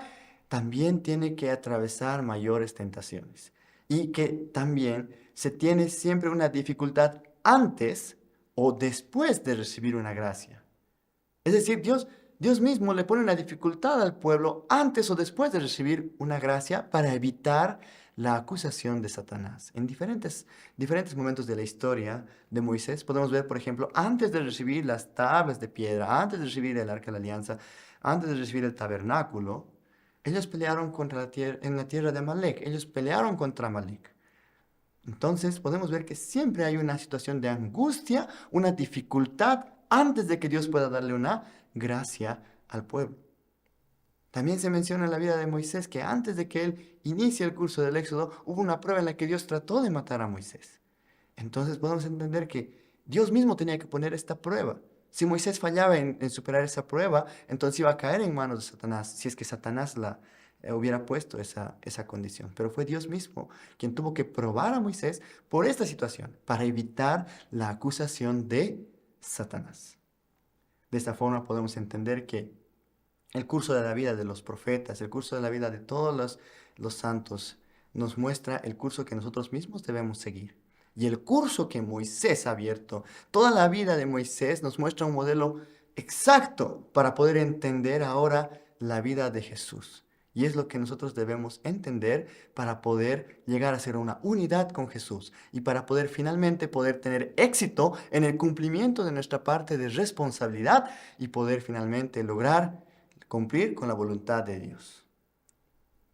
Speaker 1: también tiene que atravesar mayores tentaciones. Y que también se tiene siempre una dificultad antes o después de recibir una gracia. Es decir, Dios mismo le pone una dificultad al pueblo antes o después de recibir una gracia para evitar la acusación de Satanás. En diferentes momentos de la historia de Moisés podemos ver, por ejemplo, antes de recibir las tablas de piedra, antes de recibir el arca de la alianza, antes de recibir el tabernáculo, ellos pelearon en la tierra de Amalek, ellos pelearon contra Amalek. Entonces podemos ver que siempre hay una situación de angustia, una dificultad antes de que Dios pueda darle una gracia al pueblo. También se menciona en la vida de Moisés que antes de que él inicie el curso del Éxodo, hubo una prueba en la que Dios trató de matar a Moisés. Entonces podemos entender que Dios mismo tenía que poner esta prueba. Si Moisés fallaba en superar esa prueba, entonces iba a caer en manos de Satanás, si es que Satanás hubiera puesto esa condición. Pero fue Dios mismo quien tuvo que probar a Moisés por esta situación, para evitar la acusación de Satanás. De esta forma podemos entender que el curso de la vida de los profetas, el curso de la vida de todos los santos, nos muestra el curso que nosotros mismos debemos seguir. Y el curso que Moisés ha abierto, toda la vida de Moisés nos muestra un modelo exacto para poder entender ahora la vida de Jesús. Y es lo que nosotros debemos entender para poder llegar a ser una unidad con Jesús y para poder finalmente poder tener éxito en el cumplimiento de nuestra parte de responsabilidad y poder finalmente lograr cumplir con la voluntad de Dios.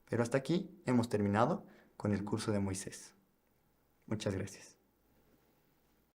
Speaker 1: Pero hasta aquí hemos terminado con el curso de Moisés. Muchas gracias.